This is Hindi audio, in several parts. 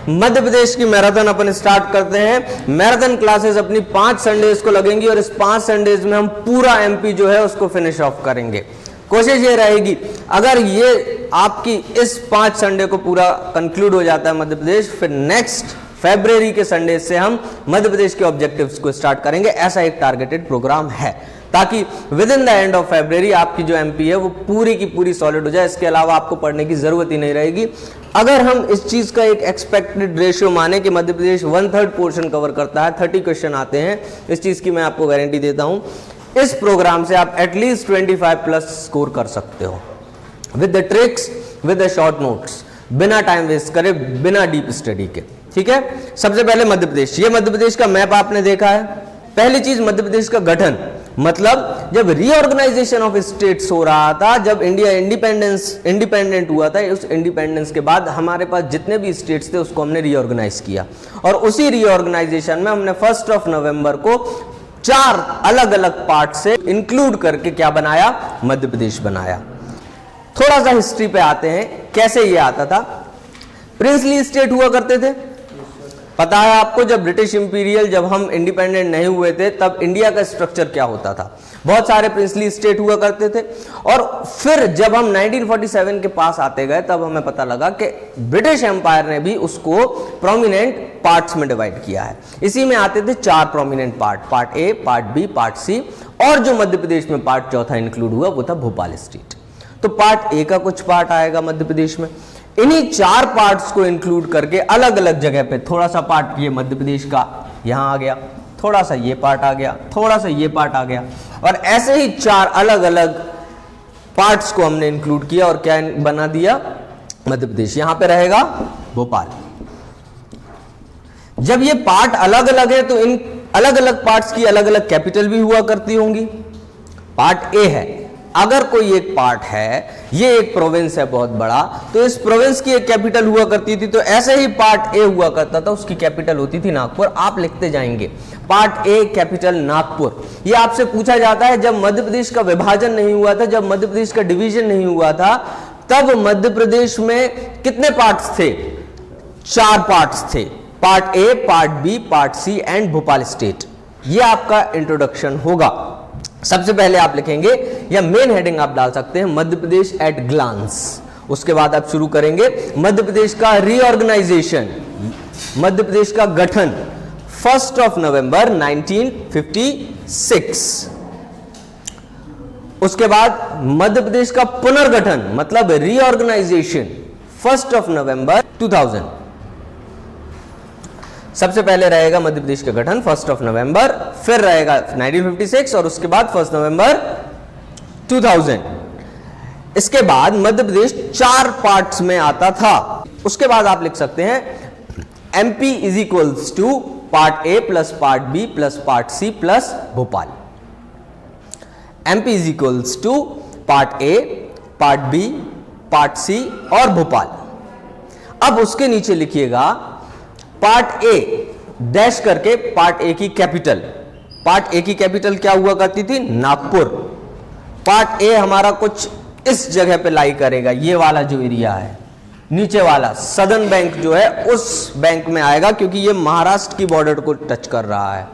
मध्य प्रदेश की मैराथन अपन स्टार्ट करते हैं। मैराथन क्लासेस अपनी 5 संडेज को लगेंगी और इस 5 संडेज में हम पूरा एमपी जो है उसको फिनिश ऑफ करेंगे। कोशिश ये रहेगी, अगर ये आपकी इस 5 संडे को पूरा कंक्लूड हो जाता है मध्य प्रदेश, फिर नेक्स्ट फरवरी के संडे से हम मध्य प्रदेश के ऑब्जेक्टिव्स को स्टार्ट करेंगे। ऐसा एक टारगेटेड प्रोग्राम है ताकि with in the end of February आपकी जो एमपी है वो पूरी की पूरी सॉलिड हो जाए। इसके अलावा आपको पढ़ने की जरूरत ही नहीं रहेगी। अगर हम इस चीज का एक एक्सपेक्टेड रेशियो माने कि मध्य प्रदेश 1/3 पोर्शन कवर करता है, 30 क्वेश्चन आते हैं, इस चीज की मैं आपको गारंटी देता हूं। इस प्रोग्राम से आप एटलीस्ट 25 प्लस स्कोर कर सकते हो with the tricks, with the short notes, बिना टाइम वेस्ट करे, बिना डीप स्टडी के। ठीक है, सबसे पहले मध्य प्रदेश, ये मध्य प्रदेश का मैप आपने देखा है। पहली चीज मध्य प्रदेश का गठन, मतलब जब रीऑर्गेनाइजेशन ऑफ स्टेट्स हो रहा था, जब इंडिया इंडिपेंडेंट हुआ था, उस इंडिपेंडेंस के बाद हमारे पास जितने भी स्टेट्स थे उसको हमने रीऑर्गेनाइज किया और उसी रीऑर्गेनाइजेशन में हमने 1 नवंबर को 4 अलग अलग पार्ट से इंक्लूड करके क्या बनाया, मध्य प्रदेश बनाया। थोड़ा सा हिस्ट्री पे आते हैं, कैसे ये आता था। प्रिंसली स्टेट हुआ करते थे, पता है आपको, जब ब्रिटिश इंपीरियल, जब हम इंडिपेंडेंट नहीं हुए थे तब इंडिया का स्ट्रक्चर क्या होता था, बहुत सारे प्रिंसली स्टेट हुआ करते थे। और फिर जब हम 1947 के पास आते गए तब हमें पता लगा कि ब्रिटिश एम्पायर ने भी उसको प्रोमिनेंट पार्ट्स में डिवाइड किया है। इसी में आते थे 4 prominent part A, part B, part C, और जो मध्य प्रदेश में पार्ट चौथा इंक्लूड हुआ वो था भोपाल स्टेट। तो पार्ट ए का कुछ पार्ट आएगा मध्य प्रदेश में। इन्हीं 4 पार्ट्स को इंक्लूड करके अलग अलग जगह पे थोड़ा सा पार्ट ये मध्य प्रदेश का यहां आ गया, थोड़ा सा ये पार्ट आ गया, थोड़ा सा ये पार्ट आ गया, और ऐसे ही 4 अलग अलग पार्ट्स को हमने इंक्लूड किया और क्या बना दिया, मध्य प्रदेश। यहां पे रहेगा भोपाल। जब ये पार्ट अलग अलग है तो इन अलग अलग पार्ट्स की अलग अलग कैपिटल भी हुआ करती होंगी। पार्ट ए है, अगर कोई एक पार्ट है, ये एक प्रोविंस है बहुत बड़ा, तो इस प्रोविंस की एक कैपिटल हुआ करती थी। तो ऐसे ही पार्ट ए हुआ करता था, उसकी कैपिटल होती थी नागपुर। आप लिखते जाएंगे पार्ट ए कैपिटल नागपुर। ये आपसे पूछा जाता है, जब मध्य प्रदेश का विभाजन नहीं हुआ था, जब मध्य प्रदेश का डिवीजन नहीं हुआ था, तब मध्य प्रदेश में कितने पार्ट्स थे, 4 पार्ट्स थे, part A, part B, part C and Bhopal state. ये आपका इंट्रोडक्शन होगा। सबसे पहले आप लिखेंगे, या मेन हेडिंग आप डाल सकते हैं, मध्य प्रदेश एट ग्लांस। उसके बाद आप शुरू करेंगे मध्य प्रदेश का रीऑर्गेनाइजेशन, मध्य प्रदेश का गठन 1 नवंबर 1956। उसके बाद मध्य प्रदेश का पुनर्गठन मतलब रीऑर्गेनाइजेशन 1 नवंबर 2000। सबसे पहले रहेगा मध्य प्रदेश का गठन 1 नवंबर, फिर रहेगा 1956 और उसके बाद 1 नवंबर 2000। इसके बाद मध्य प्रदेश 4 पार्ट्स में आता था। उसके बाद आप लिख सकते हैं MP is equals to part A plus part B plus part C plus Bhopal. MP is equals to part A, part B, part C और भोपाल। अब उसके नीचे लिखिएगा पार्ट ए डैश करके पार्ट ए की कैपिटल। पार्ट ए की कैपिटल क्या हुआ करती थी, नागपुर। पार्ट ए हमारा कुछ इस जगह पे लाई करेगा, ये वाला जो एरिया है नीचे वाला सदर्न बैंक जो है उस बैंक में आएगा, क्योंकि ये महाराष्ट्र की बॉर्डर को टच कर रहा है।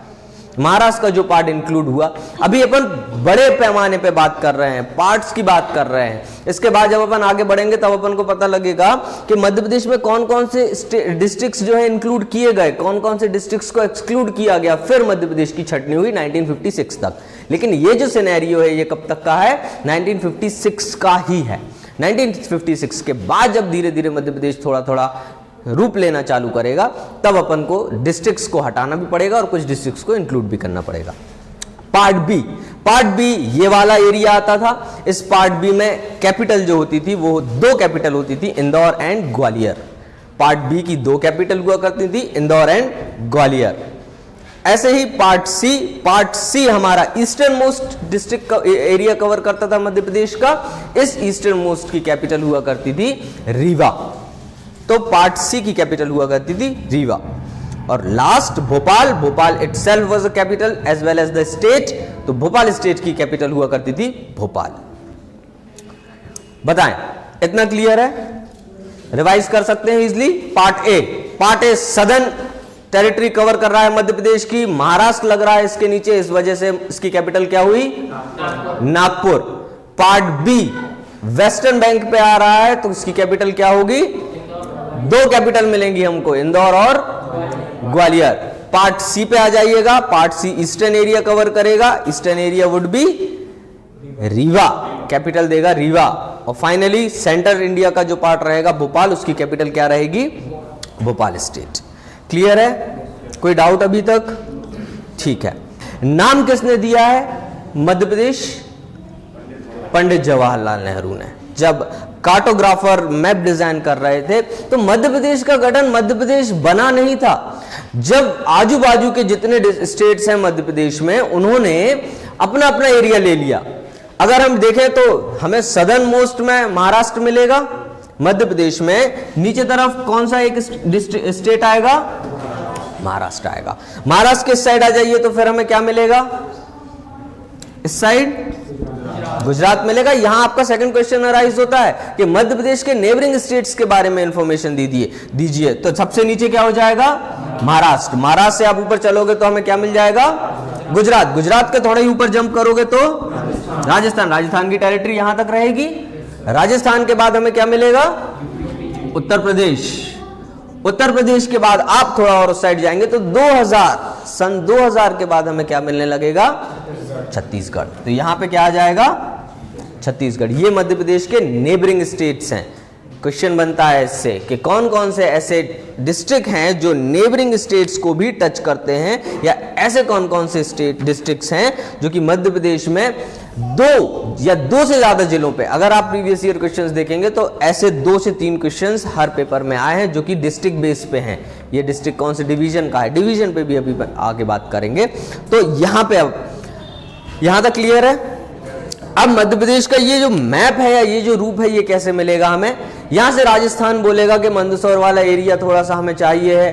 महाराष्ट्र का जो पार्ट इंक्लूड हुआ, अभी अपन बड़े पैमाने पे बात कर रहे हैं, पार्ट्स की बात कर रहे हैं। इसके बाद जब अपन आगे बढ़ेंगे तब अपन को पता लगेगा कि मध्य प्रदेश में कौन कौन से डिस्ट्रिक्ट्स जो है इंक्लूड किए गए, कौन कौन से डिस्ट्रिक्ट्स को एक्सक्लूड किया गया। फिर मध्य प्रदेश की छटनी हुई 1956 तक। लेकिन ये जो सिनेरियो है ये कब तक का है, 1956 का ही है। 1956 के बाद जब धीरे धीरे मध्य प्रदेश थोड़ा थोड़ा रूप लेना चालू करेगा, तब अपन को डिस्ट्रिक्ट्स को हटाना भी पड़ेगा और कुछ डिस्ट्रिक्ट्स को इंक्लूड भी करना पड़ेगा। पार्ट बी, पार्ट बी ये वाला एरिया आता था। इस पार्ट बी में कैपिटल जो होती थी वो 2 कैपिटल होती थी, Indore and Gwalior. Part B की 2 कैपिटल हुआ करती थी, इंदौर एंड ग्वालियर। ऐसे ही पार्ट सी हमारा ईस्टर्न मोस्ट डिस्ट्रिक्ट का एरिया कवर करता था मध्य प्रदेश का। इस ईस्टर्न मोस्ट की कैपिटल हुआ करती थी रीवा। तो पार्ट सी की कैपिटल हुआ करती थी रीवा। और last Bhopal, Bhopal itself was a capital as well as the state. तो भोपाल स्टेट की कैपिटल हुआ करती थी भोपाल। बताएं, इतना क्लियर है? रिवाइज कर सकते हैं easily. Part part A southern territory cover कर रहा है मध्य प्रदेश की, महाराष्ट्र लग रहा है इसके नीचे, इस वजह से इसकी कैपिटल क्या हुई? Nagpur. Part B western bank पे आ रहा है, तो इसकी कैपिटल क्या होगी? दो कैपिटल मिलेंगी हमको, इंदौर और ग्वालियर। पार्ट सी पे आ जाइएगा, part C eastern area cover करेगा, eastern area would be Rewa, capital देगा रीवा। और फाइनली सेंट्रल इंडिया का जो पार्ट रहेगा भोपाल, उसकी कैपिटल क्या रहेगी? भोपाल स्टेट। क्लियर है? कोई डाउट अभी तक? ठीक है। नाम किसने दिया है मध्य प्रदेश? पंडित जवाहरलाल नेहरू ने। जब कार्टोग्राफर मैप डिजाइन कर रहे थे तो मध्य प्रदेश का गठन मध्य प्रदेश बना नहीं था। जब आजू बाजू के जितने स्टेट्स हैं मध्य प्रदेश में, उन्होंने अपना अपना एरिया ले लिया। अगर हम देखें तो हमें सदर्न मोस्ट में महाराष्ट्र मिलेगा, मध्य प्रदेश में नीचे तरफ कौन सा एक स्टेट आएगा? महाराष्ट्र आएगा। महाराष्ट्र के इस साइड आ जाइए तो फिर हमें क्या मिलेगा? इस साइड गुजरात मिलेगा। यहां आपका सेकंड क्वेश्चन अराइज होता है कि मध्य प्रदेश के नेबरिंग स्टेट्स के बारे में इंफॉर्मेशन दीजिए। तो सबसे नीचे क्या हो जाएगा? महाराष्ट्र। महाराष्ट्र से आप ऊपर चलोगे तो हमें क्या मिल जाएगा? गुजरात। गुजरात के थोड़े ही ऊपर जंप करोगे तो राजस्थान। राजस्थान की टेरिटरी यहां तक रहेगी। राजस्थान के बाद हमें क्या मिलेगा? उत्तर प्रदेश। उत्तर प्रदेश के बाद आप थोड़ा और उस साइड जाएंगे तो 2000 के बाद हमें क्या मिलने लगेगा? छत्तीसगढ़। तो यहां पे क्या आ जाएगा? छत्तीसगढ़। ये मध्य प्रदेश के नेबरिंग स्टेट्स हैं। क्वेश्चन बनता है इससे कि कौन कौन से ऐसे डिस्ट्रिक्ट हैं जो नेबरिंग स्टेट्स को भी टच करते हैं, या ऐसे कौन कौन से स्टेट डिस्ट्रिक्ट्स हैं जो कि मध्य प्रदेश में दो से ज्यादा जिलों पे, अगर आप प्रीवियस ईयर क्वेश्चंस देखेंगे तो ऐसे 2 से 3 क्वेश्चंस हर पेपर में आए हैं जो कि डिस्ट्रिक्ट बेस पे हैं। ये डिस्ट्रिक्ट कौन से डिवीजन का है, डिवीजन पे भी अभी आगे बात करेंगे। तो यहां पे अब यहां तक क्लियर है? अब मध्य प्रदेश का ये जो मैप है या ये जो रूप है, ये कैसे मिलेगा हमें? यहां से राजस्थान बोलेगा कि मंदसौर वाला एरिया थोड़ा सा हमें चाहिए है,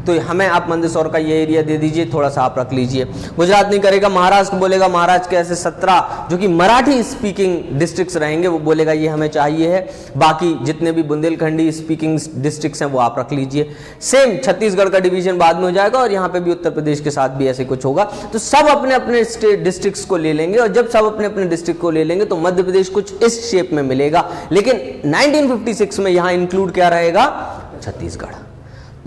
तो हमें आप मंदसौर का ये एरिया दे दीजिए, थोड़ा सा आप रख लीजिए। गुजरात नहीं करेगा, महाराष्ट्र बोलेगा, महाराष्ट्र के ऐसे 17 जो कि मराठी स्पीकिंग डिस्ट्रिक्ट्स रहेंगे, वो बोलेगा ये हमें चाहिए है। बाकी जितने भी बुंदेलखंडी स्पीकिंग डिस्ट्रिक्ट्स हैं वो आप रख लीजिए। सेम छत्तीसगढ़ का डिवीजन बाद में हो जाएगा और यहाँ पे भी उत्तर प्रदेश के साथ भी ऐसे कुछ होगा। तो सब अपने अपने स्टेट डिस्ट्रिक्ट्स को ले लेंगे, और जब सब अपने अपने डिस्ट्रिक्ट को ले लेंगे तो मध्य प्रदेश कुछ इस शेप में मिलेगा। लेकिन 1956 में यहाँ इंक्लूड क्या रहेगा? छत्तीसगढ़।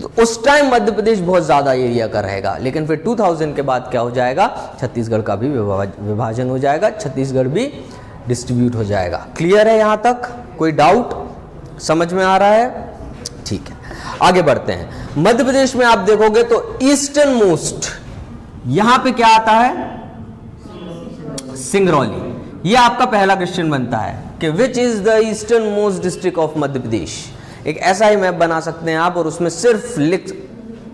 तो उस टाइम मध्य प्रदेश बहुत ज्यादा एरिया का रहेगा, लेकिन फिर 2000 के बाद क्या हो जाएगा? छत्तीसगढ़ का भी विभाजन हो जाएगा, छत्तीसगढ़ भी डिस्ट्रीब्यूट हो जाएगा। क्लियर है यहां तक? कोई डाउट? समझ में आ रहा है? ठीक है, आगे बढ़ते हैं। मध्य प्रदेश में आप देखोगे तो ईस्टर्न मोस्ट यहां पे क्या आता है? सिंगरौली। ये आपका पहला क्वेश्चन बनता है कि which is the eastern most district of Madhya Pradesh. एक ऐसा ही मैप बना सकते हैं आप, और उसमें सिर्फ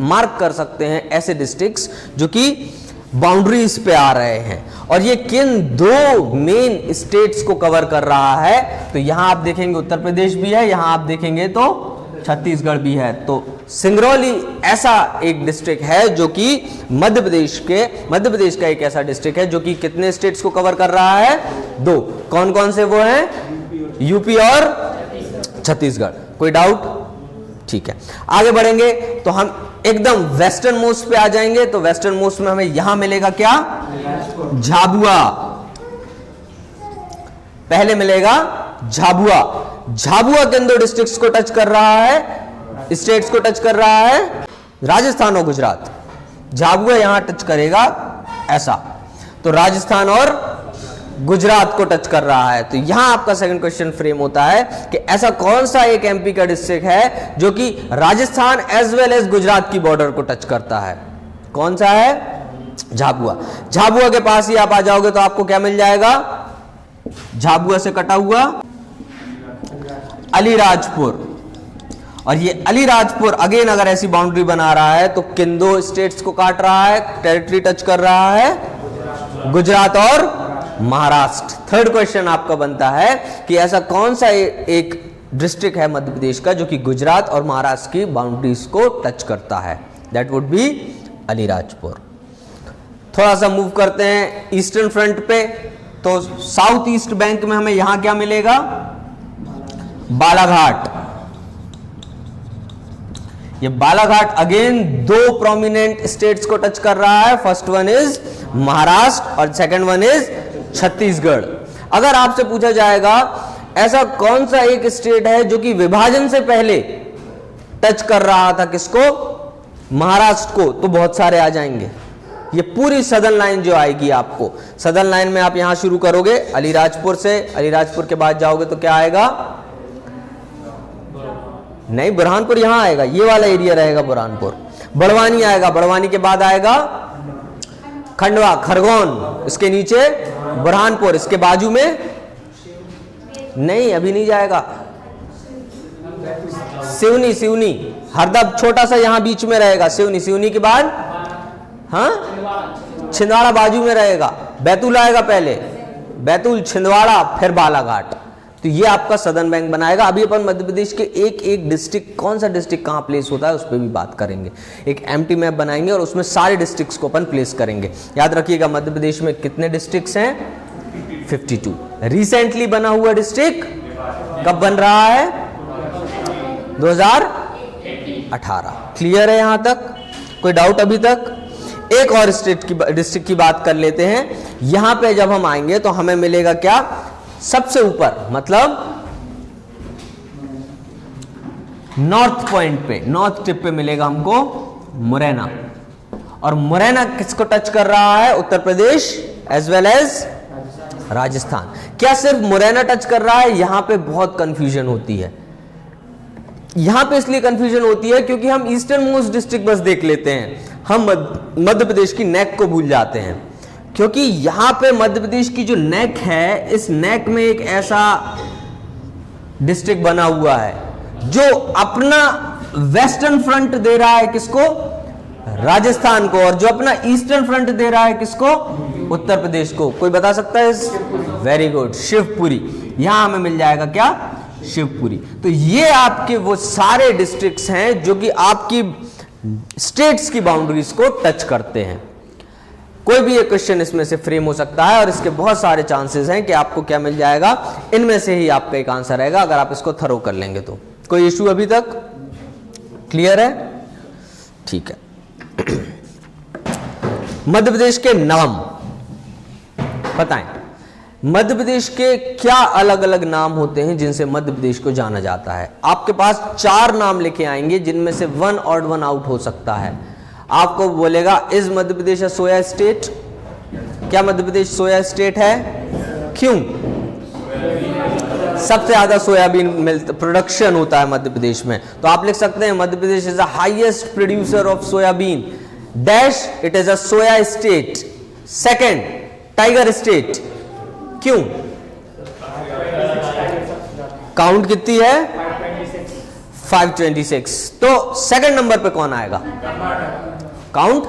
मार्क कर सकते हैं ऐसे डिस्ट्रिक्ट्स जो कि बाउंड्रीज पे आ रहे हैं, और ये किन 2 मेन स्टेट्स को कवर कर रहा है। तो यहां आप देखेंगे उत्तर प्रदेश भी है, यहां आप देखेंगे तो छत्तीसगढ़ भी है। तो सिंगरौली ऐसा एक डिस्ट्रिक्ट है जो कि मध्य प्रदेश का एक ऐसा डिस्ट्रिक्ट है जो कि कितने स्टेट्स को कवर कर रहा है? 2। कौन कौन से वो हैं? यूपी और छत्तीसगढ़। कोई डाउट? ठीक है, आगे बढ़ेंगे तो हम एकदम वेस्टर्न मोस्ट पे आ जाएंगे। तो वेस्टर्न मोस्ट में हमें यहां मिलेगा क्या? झाबुआ। पहले मिलेगा झाबुआ। झाबुआ किन 2 डिस्ट्रिक्ट्स को टच कर रहा है? स्टेट्स को टच कर रहा है? राजस्थान और गुजरात। झाबुआ यहां टच करेगा ऐसा, तो राजस्थान और गुजरात को टच कर रहा है। तो यहां आपका सेकंड क्वेश्चन फ्रेम होता है कि ऐसा कौन सा एक एमपी का डिस्ट्रिक्ट है जो कि Rajasthan as well as Gujarat की बॉर्डर को टच करता है? कौन सा है? झाबुआ। झाबुआ के पास ही आप आ जाओगे तो आपको क्या मिल जाएगा? झाबुआ से कटा हुआ अलीराजपुर। और ये अलीराजपुर अगेन अगर ऐसी बाउंड्री बना रहा है तो किन 2 स्टेट्स को काट रहा है, टेरिटरी टच कर रहा है? गुजरात और महाराष्ट्र। थर्ड क्वेश्चन आपका बनता है कि ऐसा कौन सा एक डिस्ट्रिक्ट है मध्य प्रदेश का जो कि गुजरात और महाराष्ट्र की बाउंड्रीज को टच करता है? That would be Alirajpur. थोड़ा सा मूव करते हैं ईस्टर्न फ्रंट पे, तो साउथ ईस्ट बैंक में हमें यहां क्या मिलेगा? बालाघाट। ये बालाघाट अगेन दो प्रोमिनेंट स्टेट्स को टच कर रहा है। फर्स्ट वन इज महाराष्ट्र और सेकंड वन इज छत्तीसगढ़। अगर आपसे पूछा जाएगा ऐसा कौन सा एक स्टेट है जो कि विभाजन से पहले टच कर रहा था किसको, महाराष्ट्र को, तो बहुत सारे आ जाएंगे। ये पूरी सदर्न लाइन जो आएगी आपको, सदर्न लाइन में आप यहां शुरू करोगे अलीराजपुर से, अलीराजपुर के बाद जाओगे तो क्या आएगा, नहीं बुरहानपुर यहां आएगा, ये वाला एरिया रहेगा बुरहानपुर। बड़वानी आएगा, बड़वानी के बाद आएगा खंडवा, खरगोन, इसके नीचे बुरहानपुर, इसके बाजू में नहीं अभी नहीं जाएगा, सिवनी, सिवनी हरदा छोटा सा यहां बीच में रहेगा, सिवनी, सिवनी के बाद हाँ छिंदवाड़ा बाजू में रहेगा, बैतूल आएगा पहले, बैतूल, छिंदवाड़ा, फिर बालाघाट। तो ये आपका सदर्न बैंक बनाएगा। अभी अपन मध्य प्रदेश के एक एक डिस्ट्रिक्ट, कौन सा डिस्ट्रिक्ट कहां प्लेस होता है उस पर भी बात करेंगे। एक एम्प्टी मैप बनाएंगे और उसमें सारे डिस्ट्रिक्ट्स को अपन प्लेस करेंगे। याद रखिएगा मध्य प्रदेश में कितने डिस्ट्रिक्ट्स हैं, 52। रिसेंटली बना हुआ डिस्ट्रिक्ट कब बन रहा है, 2018। क्लियर है यहां तक, कोई डाउट अभी तक? एक और डिस्ट्रिक्ट की बात कर लेते हैं। यहां पे जब हम आएंगे तो हमें मिलेगा क्या, सबसे ऊपर, मतलब नॉर्थ पॉइंट पे, नॉर्थ टिप पे मिलेगा हमको मुरैना। और मुरैना किसको टच कर रहा है, Uttar Pradesh as well as Rajasthan. क्या सिर्फ मुरैना टच कर रहा है, यहां पे बहुत कंफ्यूजन होती है। यहां पे इसलिए कंफ्यूजन होती है क्योंकि हम ईस्टर्न मोस्ट डिस्ट्रिक्ट बस देख लेते हैं, हम मध्य प्रदेश की नेक को भूल जाते हैं। क्योंकि यहां पे मध्य प्रदेश की जो नेक है, इस नेक में एक ऐसा डिस्ट्रिक्ट बना हुआ है जो अपना वेस्टर्न फ्रंट दे रहा है किसको, राजस्थान को, और जो अपना ईस्टर्न फ्रंट दे रहा है किसको, उत्तर प्रदेश को। कोई बता सकता है? Very good, Shivpuri. यहां हमें मिल जाएगा क्या, शिवपुरी। तो ये आपके वो सारे डिस्ट्रिक्ट्स हैं जो कि आपकी स्टेट्स की बाउंड्रीज को टच करते हैं। कोई भी एक क्वेश्चन इसमें से फ्रेम हो सकता है और इसके बहुत सारे चांसेस हैं कि आपको क्या मिल जाएगा, इनमें से ही आपका एक आंसर आएगा अगर आप इसको थरो कर लेंगे तो। कोई इश्यू अभी तक? क्लियर है? ठीक है। मध्य प्रदेश के नाम बताएं, मध्य प्रदेश के क्या अलग अलग नाम होते हैं जिनसे मध्य प्रदेश को जाना जाता है। आपके पास 4 नाम लेके आएंगे जिनमें से 1 ऑड 1 आउट हो सकता है। आपको बोलेगा is Madhya Pradesh a soya state, क्या मध्य प्रदेश सोया स्टेट है? क्यों? सबसे ज्यादा सोयाबीन प्रोडक्शन होता है मध्य प्रदेश में, तो आप लिख सकते हैं Madhya Pradesh is the highest producer of soybean dash, it is a soya state. Second, tiger state. क्यों? काउंट कितनी है? 526। तो सेकंड नंबर पे कौन आएगा? काउंट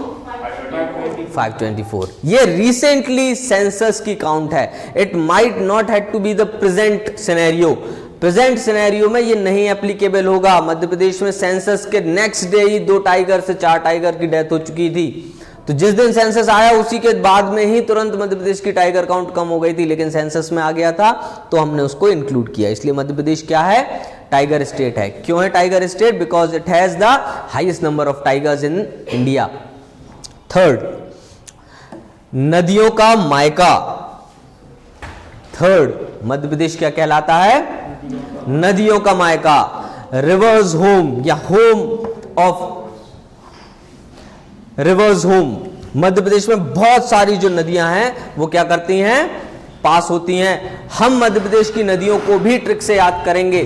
524। ये रिसेंटली सेंसस की काउंट है। It might not have to be the present scenario. Present scenario में ये नहीं एप्लीकेबल होगा। मध्य प्रदेश में सेंसस के नेक्स्ट डे ही 2 टाइगर से 4 टाइगर की डेथ हो चुकी थी। तो जिस दिन सेंसस आया उसी के बाद में ही तुरंत मध्य प्रदेश की टाइगर काउंट कम हो गई थी, लेकिन सेंसस में आ गया था तो हमने उसको इंक्लूड किया। इसलिए मध्य प्रदेश क्या है? टाइगर स्टेट है। क्यों है tiger state? Because it has the highest number of tigers in India. Third, नदियों का मायका। थर्ड, मध्य प्रदेश क्या कहलाता है? नदियों का मायका, रिवर्स होम या home of reverse home. Madhya Pradesh में बहुत सारी जो नदियां हैं वो क्या करती हैं? पास होती हैं। हम मध्य प्रदेश की नदियों को भी ट्रिक से याद करेंगे।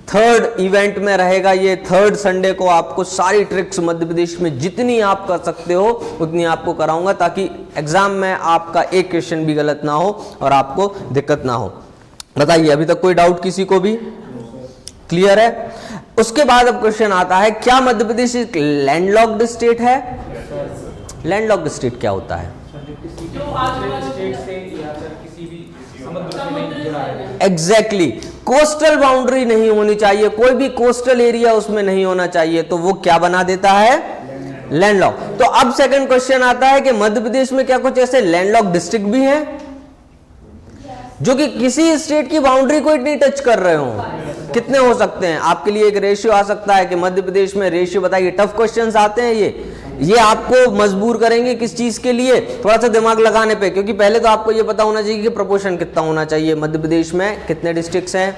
थर्ड इवेंट में रहेगा ये, थर्ड संडे को आपको सारी ट्रिक्स मध्य प्रदेश में जितनी आप कर सकते हो उतनी आपको कराऊंगा, ताकि एग्जाम में आपका एक क्वेश्चन भी गलत ना हो और आपको दिक्कत ना हो। बताइए, अभी तक कोई डाउट किसी को भी? क्लियर है? उसके बाद अब क्वेश्चन आता है, क्या मध्य प्रदेश एक लैंडलॉक्ड स्टेट है? लैंडलॉक्ड स्टेट क्या होता है? एग्जैक्टली, कोस्टल बाउंड्री नहीं होनी चाहिए, कोई भी कोस्टल एरिया उसमें नहीं होना चाहिए, तो वो क्या बना देता है? लैंडलॉक। तो अब सेकंड क्वेश्चन आता है कि मध्य प्रदेश में क्या कुछ ऐसे लैंडलॉक डिस्ट्रिक्ट भी हैं जो कि किसी स्टेट की बाउंड्री को नहीं टच कर रहे हो? कितने हो सकते हैं? आपके लिए एक रेशियो आ सकता है कि मध्य प्रदेश में रेशियो बताइए। टफ क्वेश्चंस आते हैं ये आपको मजबूर करेंगे किस चीज के लिए? थोड़ा सा दिमाग लगाने पे, क्योंकि पहले तो आपको ये पता होना चाहिए कि प्रोपोर्शन कितना होना चाहिए। मध्य प्रदेश में कितने डिस्ट्रिक्ट्स हैं?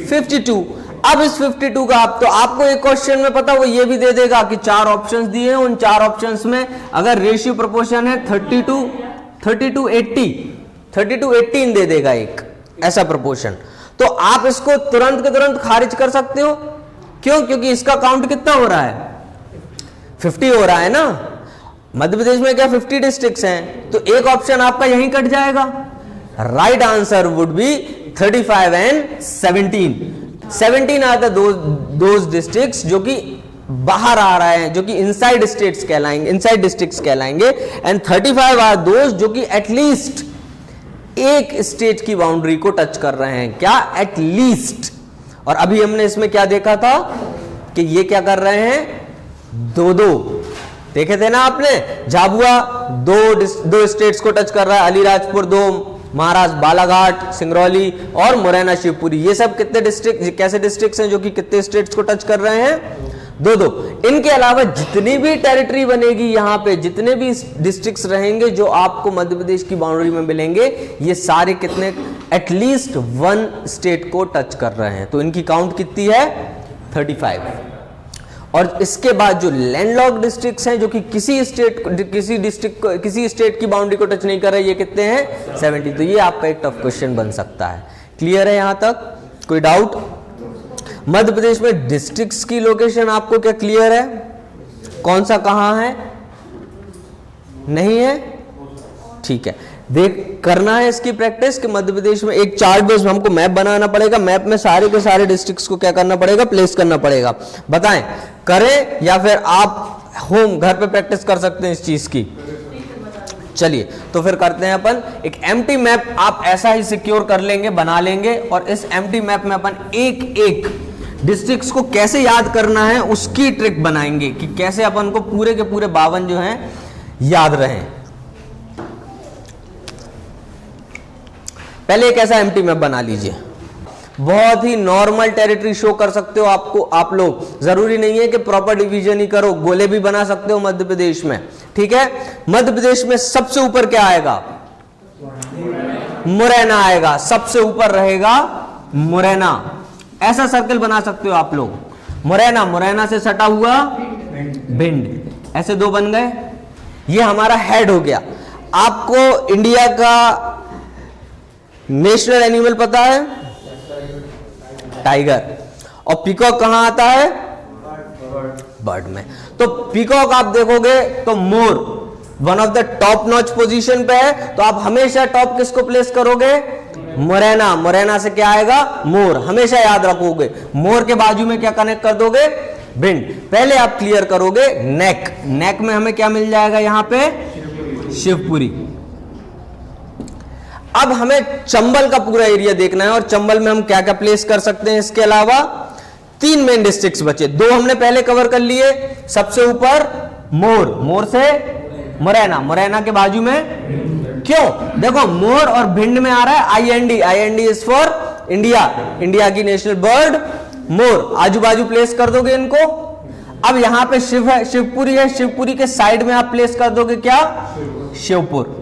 52। अब इस 52 का आपको एक क्वेश्चन में पता वो ये भी दे देगा कि 4 ऑप्शंस दिए हैं, उन 4 ऑप्शंस में अगर रेशियो प्रोपोर्शन है 32:18 दे देगा एक ऐसा प्रोपोर्शन। तो आप इसको तुरंत के तुरंत खारिज कर सकते हो। क्यों? क्योंकि इसका काउंट कितना हो रहा है? 50 हो रहा है ना। मध्य प्रदेश में क्या 50 डिस्ट्रिक्ट्स हैं? तो एक ऑप्शन आपका यहीं कट जाएगा। Right answer would be 35 and 17। 17 are those districts जो कि बाहर आ रहे हैं, जो कि इनसाइड स्टेट्स कहलाएंगे, इनसाइड डिस्ट्रिक्ट्स कहलाएंगे। एंड 35 आर दोज जो कि एटलीस्ट एक स्टेट की बाउंड्री को टच कर रहे हैं। क्या? एटलीस्ट। और अभी हमने इसमें क्या देखा था कि ये क्या कर रहे हैं? 2-2 देखे थे ना आपने। झाबुआ दो स्टेट्स को टच कर रहा है, अलीराजपुर 2, महाराष्ट्र बालाघाट, सिंगरौली और मुरैना शिवपुरी। ये सब कितने डिस्ट्रिक्ट, कैसे डिस्ट्रिक्ट्स हैं जो कि कितने स्टेट्स को टच कर रहे हैं? 2-2। इनके अलावा जितनी भी टेरिटरी बनेगी, यहां पे जितने भी डिस्ट्रिक्ट्स रहेंगे जो आपको मध्य प्रदेश की बाउंड्री में मिलेंगे, ये सारे कितने? एटलीस्ट 1 स्टेट को टच कर रहे हैं। तो इनकी काउंट कितनी है? 35। और इसके बाद जो लैंडलॉक्ड डिस्ट्रिक्ट्स हैं जो कि किसी स्टेट की बाउंड्री को टच नहीं कर रहे, ये कितने हैं? 70। तो ये आपका एक टफ क्वेश्चन बन सकता है। क्लियर है यहां तक? कोई डाउट? मध्य प्रदेश में डिस्ट्रिक्ट्स की लोकेशन आपको क्या क्लियर है? कौन सा कहां है? नहीं है? ठीक है, करना है इसकी प्रैक्टिस कि मध्य प्रदेश में एक चार्ट बेस हमको मैप बनाना पड़ेगा। मैप में सारे के सारे डिस्ट्रिक्ट्स को क्या करना पड़ेगा? प्लेस करना पड़ेगा। बताएं, करें या फिर आप होम घर पे प्रैक्टिस कर सकते हैं इस चीज की? चलिए तो फिर करते हैं अपन एक एम्प्टी मैप। आप ऐसा ही सिक्योर कर लेंगे, बना लेंगे, और इस एम्प्टी मैप में अपन एक एक डिस्ट्रिक्ट्स को कैसे याद करना है उसकी ट्रिक बनाएंगे कि कैसे अपन को पूरे के पूरे 52 जो हैं याद रहें। पहले एक ऐसा एम्प्टी मैप बना लीजिए। बहुत ही नॉर्मल टेरिटरी शो कर सकते हो आप लोग। जरूरी नहीं है कि प्रॉपर डिवीजन ही करो, गोले भी बना सकते हो मध्य प्रदेश में। ठीक है, मध्य प्रदेश में सबसे ऊपर क्या आएगा? मुरैना आएगा, सबसे ऊपर रहेगा मुरैना। ऐसा सर्कल बना सकते हो आप लोग। मुरैना से सटा हुआ भिंड, ऐसे 2 बन गए। ये हमारा हेड हो गया। आपको इंडिया का नेशनल एनिमल पता है? टाइगर। और पीकॉक कहां आता है? बर्ड में। तो पीकॉक आप देखोगे तो more one of the top notch position पे है, तो आप हमेशा टॉप किसको प्लेस करोगे? मुरैना से क्या आएगा? मोर। हमेशा याद रखोगे। मोर के बाजू में क्या कनेक्ट कर दोगे? भिंड। पहले आप क्लियर करोगे नेक में हमें क्या मिल जाएगा? यहां पे शिवपुरी। अब हमें चंबल का पूरा एरिया देखना है, और चंबल में हम क्या क्या प्लेस कर सकते हैं। इसके अलावा 3 मेन डिस्ट्रिक्ट्स बचे, 2 हमने पहले कवर कर लिए। सबसे ऊपर मोर से मुरैना के बाजू में क्यों? देखो मोर और भिंड में आ रहा है IND इज फॉर इंडिया की नेशनल बर्ड मोर। आजू बाजू प्लेस कर दोगे इनको। अब यहां पे शिव है, शिवपुरी है, शिवपुरी के साइड में आप प्लेस कर दोगे क्या? शिवपुर।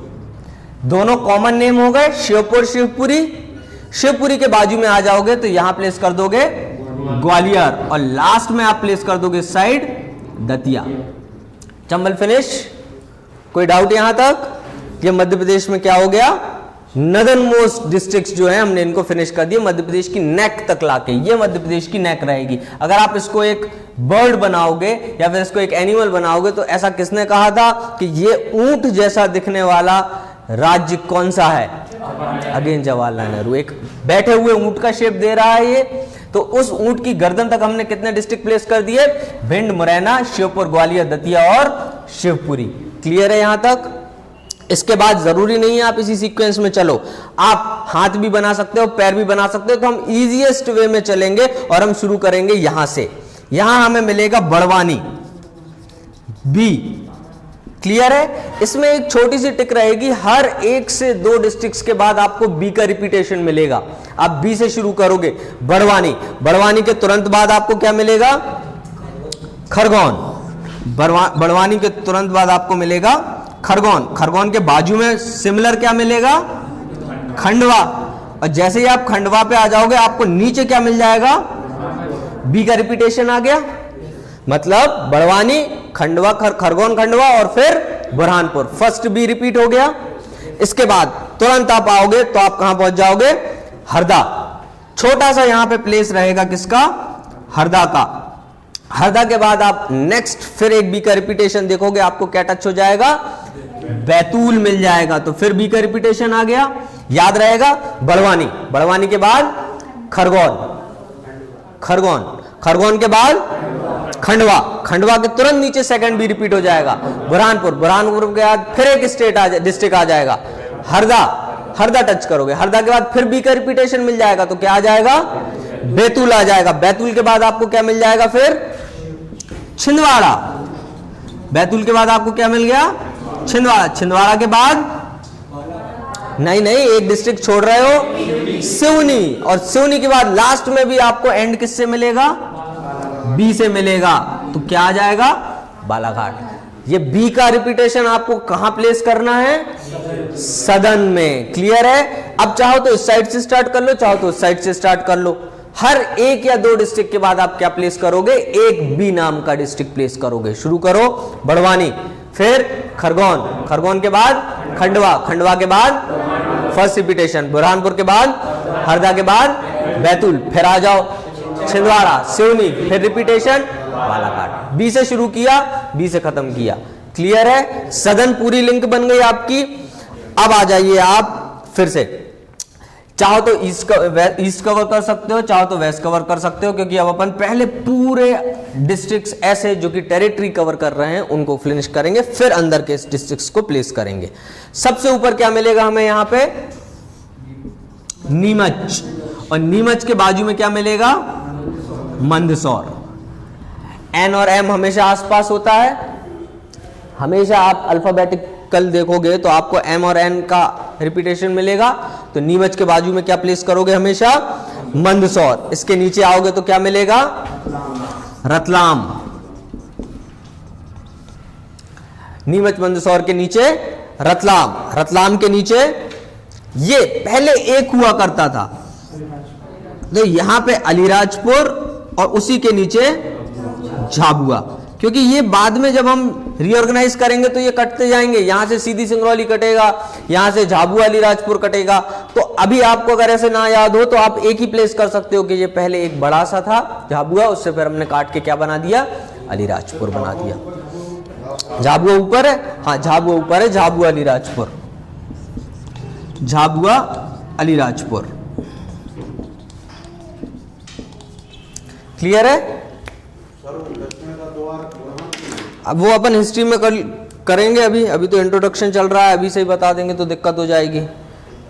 दोनों कॉमन नेम हो गए, शिवपुर शिवपुरी। शिवपुरी के बाजू में आ जाओगे तो यहां प्लेस कर दोगे ग्वालियर, और लास्ट में आप प्लेस कर दोगे साइड दतिया। चंबल फिनिश। कोई डाउट यहां तक? ये मध्य प्रदेश में क्या हो गया? नदर्न मोस्ट डिस्ट्रिक्ट्स जो है हमने इनको फिनिश कर दिए मध्य प्रदेश की नेक तक लाके। ये मध्य प्रदेश की नेक रहेगी। अगर आप इसको एक बर्ड बनाओगे या फिर इसको एक एनिमल बनाओगे तो ऐसा किसने कहा था कि ये ऊंट जैसा दिखने वाला राज्य कौन सा है? अगेन जवाहरलाल नेहरू। एक बैठे हुए ऊंट का शेप दे रहा है ये। तो उस ऊंट की गर्दन तक हमने कितने डिस्ट्रिक्ट प्लेस कर दिए? भिंड, मुरैना, शिवपुर, ग्वालियर, दतिया और शिवपुरी। क्लियर है यहां तक? इसके बाद जरूरी नहीं है आप इसी सीक्वेंस में चलो, आप हाथ भी बना सकते हो, पैर भी बना सकते हो। तो हम इजीएस्ट वे में चलेंगे और हम शुरू करेंगे यहां से। यहां हमें मिलेगा बड़वानी, बी, क्लियर है। इसमें एक छोटी सी टिक रहेगी, हर एक से 2 डिस्ट्रिक्ट्स के बाद आपको बी का रिपीटेशन मिलेगा। आप बी से शुरू करोगे, बड़वानी, बड़वानी के तुरंत बाद आपको क्या मिलेगा? खरगोन, बड़वानी के तुरंत बाद आपको मिलेगा खरगोन, खरगोन के बाजू में सिमिलर क्या मिलेगा? खंडवा, और जैसे ही आप खंडवा पे आ जाओगे आपको नीचे क्या मिल जाएगा? बी का रिपीटेशन आ गया। मतलब बड़वानी, खंडवा, खरगोन, खंडवा और फिर बुरहानपुर, फर्स्ट बी रिपीट हो गया। इसके बाद तुरंत आप आओगे तो आप कहां पहुंच जाओगे? हरदा। छोटा सा यहां पे प्लेस रहेगा किसका? हरदा का। हरदा के बाद आप नेक्स्ट फिर एक बी का रिपीटेशन देखोगे, आपको क्या टच हो जाएगा? बैतूल मिल जाएगा, तो फिर बी का रिपीटेशन आ गया। याद रहेगा बड़वानी, बड़वानी के बाद खरगोन, खरगोन, खरगोन के बाद खंडवा, खंडवा के तुरंत नीचे सेकंड बी रिपीट हो जाएगा। बुरहानपुर, बुरहानपुर के बाद फिर एक डिस्ट्रिक्ट आ जाएगा हरदा, हरदा टच करोगे, हरदा के बाद फिर बी का रिपीटेशन मिल जाएगा, तो क्या आ जाएगा? बैतूल आ जाएगा। बैतूल के बाद आपको क्या मिल जाएगा? फिर छिंदवाड़ा, बैतूल के बाद आपको क्या मिल गया? छिंदवाड़ा, छिंदवाड़ा के बाद नहीं, एक डिस्ट्रिक्ट छोड़ रहे हो, सिवनी, और सिवनी के बाद लास्ट में भी आपको एंड किससे मिलेगा? बी से मिलेगा, तो क्या आ जाएगा? बालाघाट। ये बी का रिपीटेशन आपको कहां प्लेस करना है? सदन में। क्लियर है। अब चाहो तो इस साइड से स्टार्ट कर लो, चाहो तो उस साइड से स्टार्ट कर लो। हर एक या 2 डिस्ट्रिक्ट के बाद आप क्या प्लेस करोगे? एक बी नाम का डिस्ट्रिक्ट प्लेस करोगे। शुरू करो बड़वानी, फिर खरगोन, खरगोन के बाद खंडवा, खंडवा के बाद फर्स्ट रिपीटेशन बुरहानपुर के बाद हरदा के बाद बैतूल, फिर आ जाओ छिंदवाड़ा, सिवनी, फिर रिपीटेशन बालाघाट। बी से शुरू किया, बी से खत्म किया। क्लियर है। सदन पूरी लिंक बन गई आपकी। अब आ जाइए आप फिर से, चाहो तो ईस्ट कवर कर सकते हो, चाहो तो वेस्ट कवर कर सकते हो, क्योंकि अब अपन पहले पूरे डिस्ट्रिक्ट्स ऐसे जो कि टेरिटरी कवर कर रहे हैं उनको फिनिश करेंगे, फिर अंदर के डिस्ट्रिक्ट्स को प्लेस करेंगे। सबसे ऊपर क्या मिलेगा हमें? यहां पे नीमच, और नीमच के बाजू में क्या मिलेगा? मंदसौर। एन और एम हमेशा आसपास होता है, हमेशा आप अल्फाबेटिकल देखोगे तो आपको एम और एन का रिपीटेशन मिलेगा। तो नीमच के बाजू में क्या प्लेस करोगे? हमेशा मंदसौर। इसके नीचे आओगे तो क्या मिलेगा? रतलाम। नीमच मंदसौर के नीचे रतलाम, रतलाम के नीचे ये पहले एक हुआ करता था, तो यहां पे अलीराजपुर और उसी के नीचे झाबुआ, क्योंकि ये बाद में जब हम रीऑर्गेनाइज करेंगे तो ये कटते जाएंगे। यहां से सीधी सिंगरौली कटेगा, यहां से झाबुआ अलीराजपुर कटेगा। तो अभी आपको अगर ऐसे ना याद हो तो आप एक ही प्लेस कर सकते हो कि ये पहले एक बड़ा सा था झाबुआ, उससे फिर हमने काट के क्या बना दिया? अलीराजपुर बना दिया। झाबुआ ऊपर है, हाँ झाबुआ ऊपर है, झाबुआ अलीराजपुर, झाबुआ अलीराजपुर। क्लियर है। अब वो अपन हिस्ट्री में करेंगे, अभी तो इंट्रोडक्शन चल रहा है, अभी से ही बता देंगे तो दिक्कत हो जाएगी,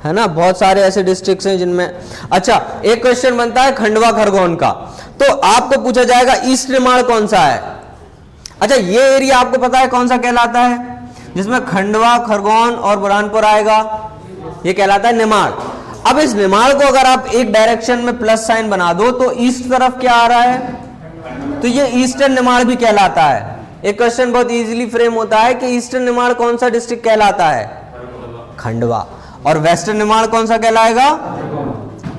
है ना। बहुत सारे ऐसे डिस्ट्रिक्ट्स हैं जिनमें, अच्छा एक क्वेश्चन बनता है खंडवा खरगोन का, तो आपको पूछा जाएगा ईस्ट निमाड़ कौन सा है। अच्छा ये एरिया आपको पता है कौन सा कहलाता है? जिसमें खंडवा, खरगोन और बुरहानपुर आएगा, ये कहलाता है निमाड़। अब इस निमाड़ को अगर आप एक डायरेक्शन में प्लस साइन बना दो तो ईस्ट तरफ क्या आ रहा है? तो ये ईस्टर्न निमाड़ भी कहलाता है। एक क्वेश्चन बहुत इजीली फ्रेम होता है कि ईस्टर्न निमाड़ कौन सा डिस्ट्रिक्ट कहलाता है? खंडवा। और वेस्टर्न निमाड़ कौन सा कहलाएगा?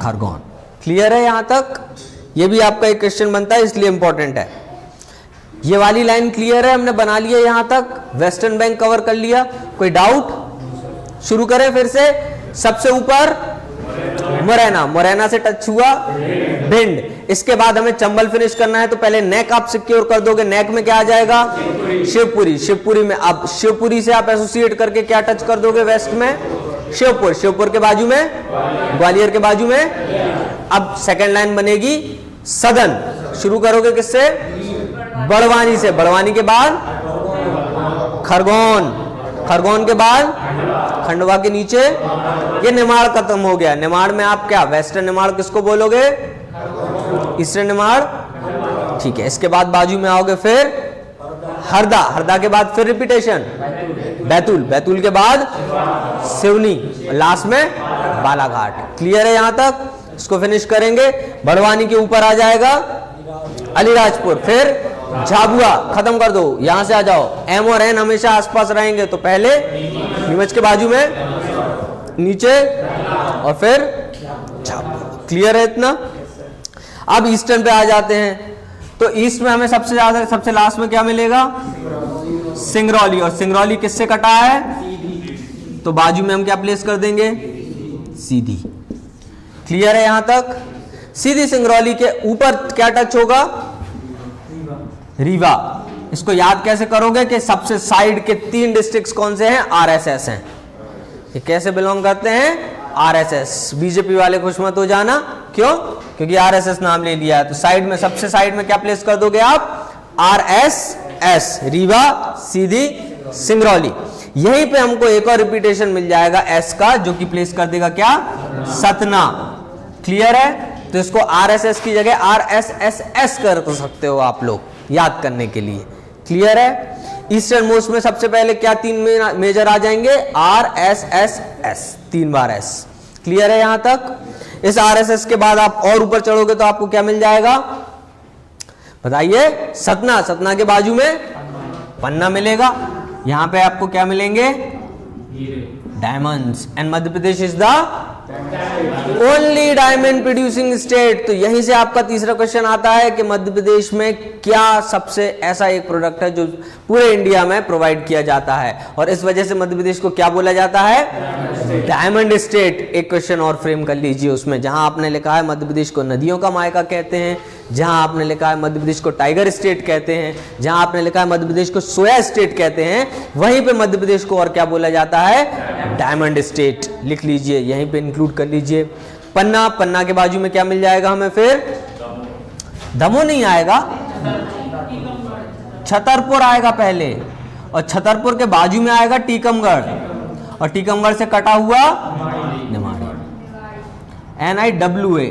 खरगोन। क्लियर है यहां तक? ये भी आपका एक क्वेश्चन बनता है, इसलिए इंपॉर्टेंट है। ये वाली लाइन क्लियर है, हमने बना लिया यहां तक, वेस्टर्न बैंक कवर कर लिया। कोई डाउट? शुरू करें फिर से। सबसे ऊपर मुरैना, मुरैना से टच हुआ भिंड। इसके बाद हमें चंबल फिनिश करना है, तो पहले नेक आप सिक्योर कर दोगे। नेक में क्या आ जाएगा? शिवपुरी। शिवपुरी में अब शिवपुरी से आप एसोसिएट करके क्या टच कर दोगे? वेस्ट में शिवपुर। शिवपुर के बाजू में ग्वालियर, के बाजू में अब सेकंड लाइन बनेगी सदन। शुरू करोगे किससे? बड़वानी से। बड़वानी के बाद खरगोन, खरगोन के बाद खंडवा के नीचे ये निमाड़ खत्म हो गया। निमाड़ में आप क्या वेस्टर्न निमाड़ किसको बोलोगे? ईस्टर्न निमाड़। ठीक है। इसके बाद बाजू में आओगे फिर हरदा, हरदा के बाद फिर रिपीटेशन बैतूल, बैतूल के बाद सिवनी, लास्ट में बालाघाट। क्लियर है यहां तक? इसको फिनिश करेंगे। बड़वानी के ऊपर आ जाएगा अलीराजपुर, फिर झाबुआ, खत्म कर दो, यहां से आ जाओ। एम और एन हमेशा आसपास रहेंगे, तो पहले नीमच के बाजू में नीचे और फिर झाबुआ। क्लियर है इतना? अब ईस्टर्न पे आ जाते हैं, तो ईस्ट में हमें सबसे ज्यादा, सबसे लास्ट में क्या मिलेगा? सिंगरौली, और सिंगरौली किससे कटा है? तो बाजू में हम क्या प्लेस कर देंगे? सीधी। क्लियर है यहां तक? सीधी सिंगरौली के ऊपर क्या टच होगा? रीवा। इसको याद कैसे करोगे कि सबसे साइड के 3 डिस्ट्रिक्ट्स कौन से हैं? आरएसएस हैं। ये कैसे बिलोंग करते हैं? आरएसएस। बीजेपी वाले खुश मत हो जाना, क्यों? क्योंकि आरएसएस नाम ले लिया है। तो साइड में, सबसे साइड में क्या प्लेस कर दोगे आप? आरएसएस, रीवा, सीधी, सिंगरौली। यहीं पे हमको एक और रिपीटेशन मिल जाएगा एस का, जो कि प्लेस कर देगा क्या? सतना। क्लियर है? तो इसको आरएसएस की जगह आरएसएसएस कर सकते हो आप लोग याद करने के लिए। क्लियर है? ईस्टर्न मोस्ट में सबसे पहले क्या 3 मेजर आ जाएंगे? आरएसएसएस, 3 बार एस। क्लियर है यहां तक? इस आरएसएस के बाद आप और ऊपर चढ़ोगे तो आपको क्या मिल जाएगा? बताइए। सतना, सतना के बाजू में पन्ना मिलेगा। यहां पे आपको क्या मिलेंगे? Diamonds. And Madhya Pradesh is the only diamond producing state. तो यहीं से आपका तीसरा क्वेश्चन आता है कि मध्य प्रदेश में क्या सबसे ऐसा एक प्रोडक्ट है जो पूरे इंडिया में प्रोवाइड किया जाता है, और इस वजह से मध्य प्रदेश को क्या बोला जाता है? Diamond state. एक क्वेश्चन और फ्रेम कर लीजिए उसमें, जहां आपने लिखा है मध्य प्रदेश को नदियों का मायका कहते हैं, जहां आपने लिखा है मध्य प्रदेश को टाइगर स्टेट कहते हैं, जहां आपने लिखा है मध्य प्रदेश को सोया स्टेट कहते हैं, वहीं पे मध्य प्रदेश को और क्या बोला जाता है? Diamond state. लिख लीजिए, यहीं पे इंक्लूड कर लीजिए। पन्ना, पन्ना के बाजू में क्या मिल जाएगा हमें? फिर दमोह नहीं आएगा, छतरपुर आएगा पहले, और छतरपुर के बाजू में आएगा टीकमगढ़, और टीकमगढ़ से कटा हुआ निमाड़ी। NIWA,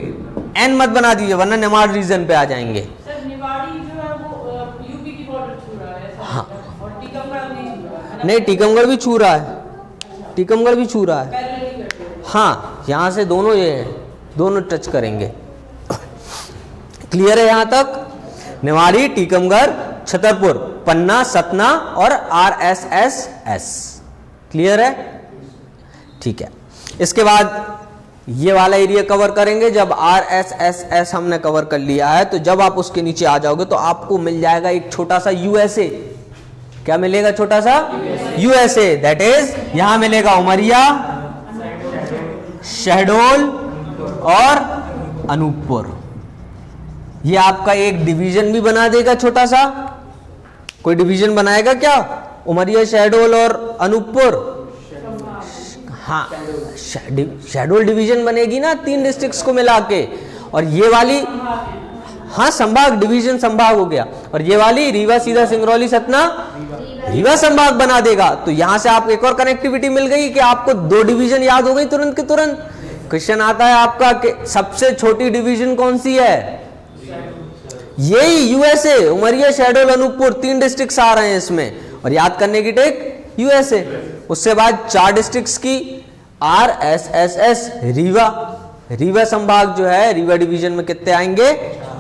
एन मत बना दीजिए वरना निमाड़ रीजन पे आ जाएंगे। सर, निवाड़ी जो है वो यूपी की बॉर्डर छू रहा है। हाँ, और टीकमगढ़ नहीं छू रहा है। नहीं टीकमगढ़ भी छू रहा है, टीकमगढ़ भी छू रहा है। हाँ, यहां से दोनों, ये दोनों टच करेंगे। क्लियर है यहां तक? निवाड़ी, टीकमगढ़, छतरपुर, पन्ना, सतना और RSSS। क्लियर है? ठीक है। इसके बाद ये वाला एरिया कवर करेंगे। जब RSSS हमने कवर कर लिया है, तो जब आप उसके नीचे आ जाओगे तो आपको मिल जाएगा एक छोटा सा USA। क्या मिलेगा? छोटा सा USA। दैट इज, यहां मिलेगा उमरिया, शहडोल और अनूपपुर। ये आपका एक डिवीजन भी बना देगा छोटा सा। कोई डिवीजन बनाएगा क्या? उमरिया, शहडोल और अनूपपुर। हाँ, शहडोल डिवीजन बनेगी ना 3 डिस्ट्रिक्ट्स को मिला के। और ये वाली, हाँ संभाग, डिवीजन संभाग हो गया। और ये वाली रीवा, सीधा, सिंगरौली, सतना रीवा संभाग बना देगा। तो यहां से आपको एक और कनेक्टिविटी मिल गई कि आपको 2 डिवीजन याद हो गई तुरंत के तुरंत। क्वेश्चन आता है आपका कि सबसे छोटी डिवीजन कौन सी है? यही USA, उमरिया, शहडोल, अनूपपुर, 3 डिस्ट्रिक्ट्स आ रहे हैं इसमें, और याद करने की टेक USA। उससे बाद 4 डिस्ट्रिक्ट्स की RSSS, रीवा। रीवा संभाग जो है, रीवा डिवीजन में कितने आएंगे?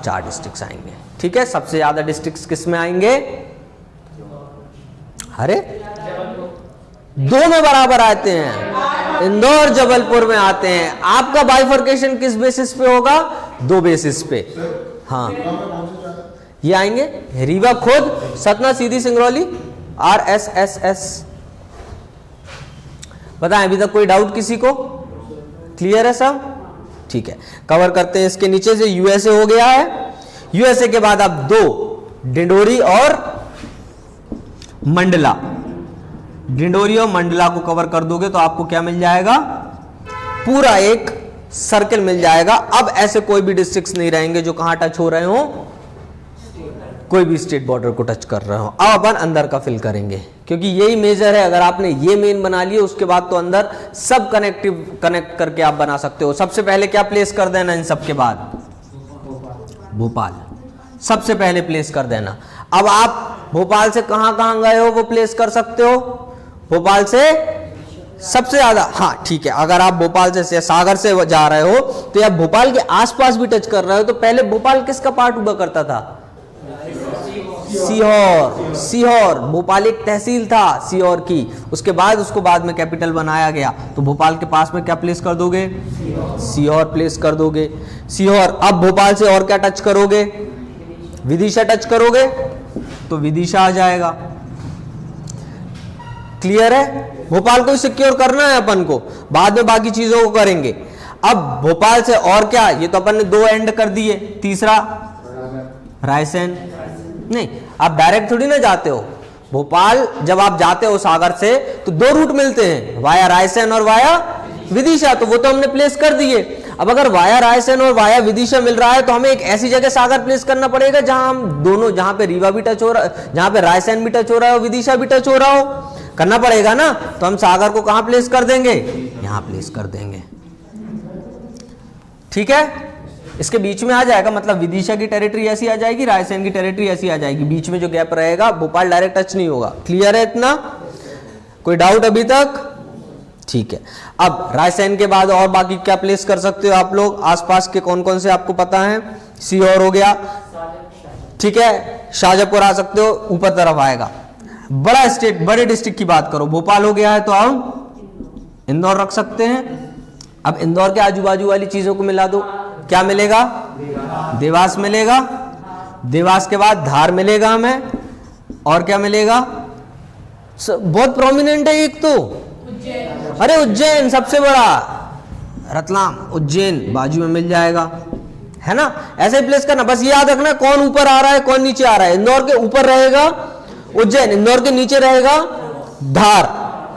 4 डिस्ट्रिक्ट्स आएंगे। ठीक है। सबसे ज्यादा डिस्ट्रिक्ट्स किस में आएंगे? अरे 2 में बराबर आते हैं, इंदौर, जबलपुर में आते हैं। आपका बाइफर्केशन किस बेसिस पे होगा? 2 बेसिस पे। हाँ, ये आएंगे रीवा खुद, सतना, सीधी, सिंगरौली, RSSS। बताएं, अभी तक कोई डाउट किसी को? क्लियर है सब? ठीक है, कवर करते हैं। इसके नीचे से USA हो गया है। USA के बाद आप 2 डिंडोरी और मंडला, डिंडोरी और मंडला को कवर कर दोगे तो आपको क्या मिल जाएगा? पूरा एक सर्कल मिल जाएगा। अब ऐसे कोई भी डिस्ट्रिक्ट्स नहीं रहेंगे जो कहां टच हो रहे हो, कोई भी स्टेट बॉर्डर को टच कर रहे हो। अब अपन अंदर का फिल करेंगे, क्योंकि यही मेजर है। अगर आपने ये मेन बना लिए, उसके बाद तो अंदर सब कनेक्ट करके आप बना सकते हो। सबसे पहले क्या प्लेस कर देना इन सब के बाद? भोपाल सबसे पहले प्लेस कर देना। अब आप भोपाल से कहां कहां गए हो वो प्लेस कर सकते हो। भोपाल से सबसे ज्यादा, हाँ ठीक है, अगर आप भोपाल से सागर से जा रहे हो तो आप भोपाल के आसपास भी टच कर रहे हो। तो पहले भोपाल किसका पार्ट हुआ करता था? सीहोर। सीहोर भोपाल एक तहसील था सीहोर की, उसके बाद उसको बाद में कैपिटल बनाया गया। तो भोपाल के पास में क्या प्लेस कर दोगे? सीहोर प्लेस कर दोगे। सीहोर। अब भोपाल से और क्या टच करोगे? विदिशा टच करोगे तो विदिशा आ जाएगा। क्लियर है? भोपाल को सिक्योर करना है अपन को, बाद में बाकी चीजों को करेंगे। अब भोपाल से और क्या, ये तो अपन ने 2 एंड कर दिए। तीसरा रायसेन। नहीं, आप डायरेक्ट थोड़ी ना जाते हो भोपाल। जब आप जाते हो सागर से तो 2 रूट मिलते हैं, वाया रायसेन और वाया विदिशा, तो वो तो हमने प्लेस कर दिए। अब अगर वाया रायसेन और वाया विदिशा मिल रहा है तो हमें एक ऐसी जगह सागर प्लेस करना पड़ेगा जहां हम दोनों, जहां पे रीवा भी टच हो रहा है, जहां पे रायसेन भी टच हो रहा है और विदिशा भी टच हो रहा हो, करना पड़ेगा ना। तो हम सागर को कहां प्लेस कर देंगे? यहां प्लेस कर देंगे। ठीक है, इसके बीच में आ जाएगा, मतलब विदिशा की टेरिटरी ऐसी आ जाएगी, रायसेन की टेरिटरी ऐसी आ जाएगी, बीच में जो गैप रहेगा भोपाल डायरेक्ट टच नहीं होगा। क्लियर है इतना? कोई डाउट अभी तक? ठीक है। अब रायसेन के बाद और बाकी क्या प्लेस कर सकते हो आप लोग? आसपास के कौन कौन से आपको पता है? सीहोर हो गया, ठीक है, शाहजहांपुर आ सकते हो, ऊपर तरफ आएगा। बड़ा स्टेट, बड़े डिस्ट्रिक्ट की बात करो, भोपाल हो गया है तो हम इंदौर रख सकते हैं। अब इंदौर के आजू बाजू वाली चीजों को मिला दो, क्या मिलेगा? देवास मिलेगा। देवास के बाद धार मिलेगा हमें, और क्या मिलेगा? बहुत प्रोमिनेंट है एक तो, अरे उज्जैन सबसे बड़ा, रतलाम, उज्जैन बाजू में मिल जाएगा, है ना। ऐसे ही प्लेस करना, बस ये याद रखना कौन ऊपर आ रहा है कौन नीचे आ रहा है। इंदौर के ऊपर रहेगा उज्जैन, इंदौर के नीचे रहेगा धार।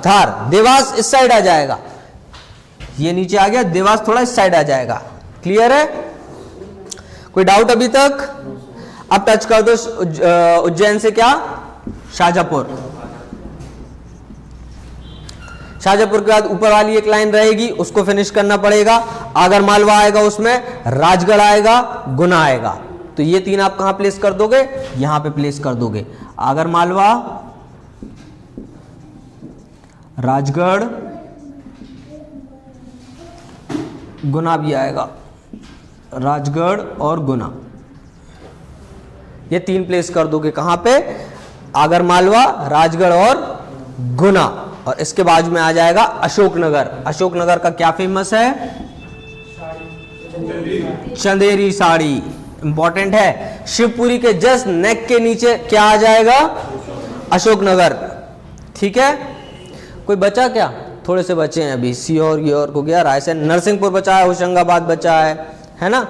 धार, देवास इस साइड आ जाएगा, ये नीचे आ गया, देवास थोड़ा इस साइड आ जाएगा। क्लियर है? कोई डाउट अभी तक? अब टच कर दो उज्जैन से क्या? शाहजहांपुर। शाहजहांपुर के बाद ऊपर वाली एक लाइन रहेगी, उसको फिनिश करना पड़ेगा। आगर मालवा आएगा, उसमें राजगढ़ आएगा, गुना आएगा। तो ये 3 आप कहां प्लेस कर दोगे? यहां पे प्लेस कर दोगे। आगर मालवा, राजगढ़, गुना भी आएगा, राजगढ़ और गुना, ये 3 प्लेस कर दोगे कहां पे? आगर मालवा, राजगढ़ और गुना। और इसके बाजू में आ जाएगा अशोकनगर। अशोकनगर का क्या फेमस है? चंदेरी साड़ी, इंपॉर्टेंट है। शिवपुरी के जस्ट नेक के नीचे क्या आ जाएगा? अशोकनगर। ठीक है, कोई बचा क्या? थोड़े से बचे हैं अभी, सीहोर गियोर हो गया, रायसेन, नरसिंहपुर बचा है, होशंगाबाद बचा है ना,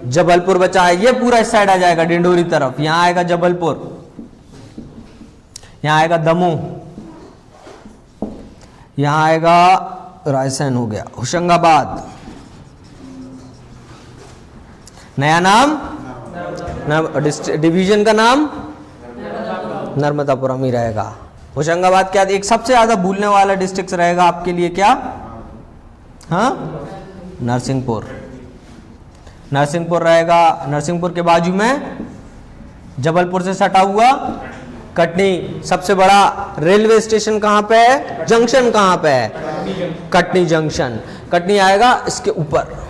जबलपुर बचा है। ये पूरा इस साइड आ जाएगा डिंडोरी तरफ, यहां आएगा जबलपुर, यहां आएगा दमोह, यहां आएगा रायसेन हो गया, होशंगाबाद, नया नाम डिवीजन का नाम नर्मदापुरम ही रहेगा। होशंगाबाद क्या एक सबसे ज्यादा भूलने वाला डिस्ट्रिक्ट रहेगा आपके लिए? क्या? हाँ, नरसिंहपुर। नरसिंहपुर रहेगा। नरसिंहपुर के बाजू में जबलपुर से सटा हुआ कटनी। सबसे बड़ा रेलवे स्टेशन कहां पे है? जंक्शन कहां पे है? कटनी जंक्शन। कटनी आएगा इसके ऊपर।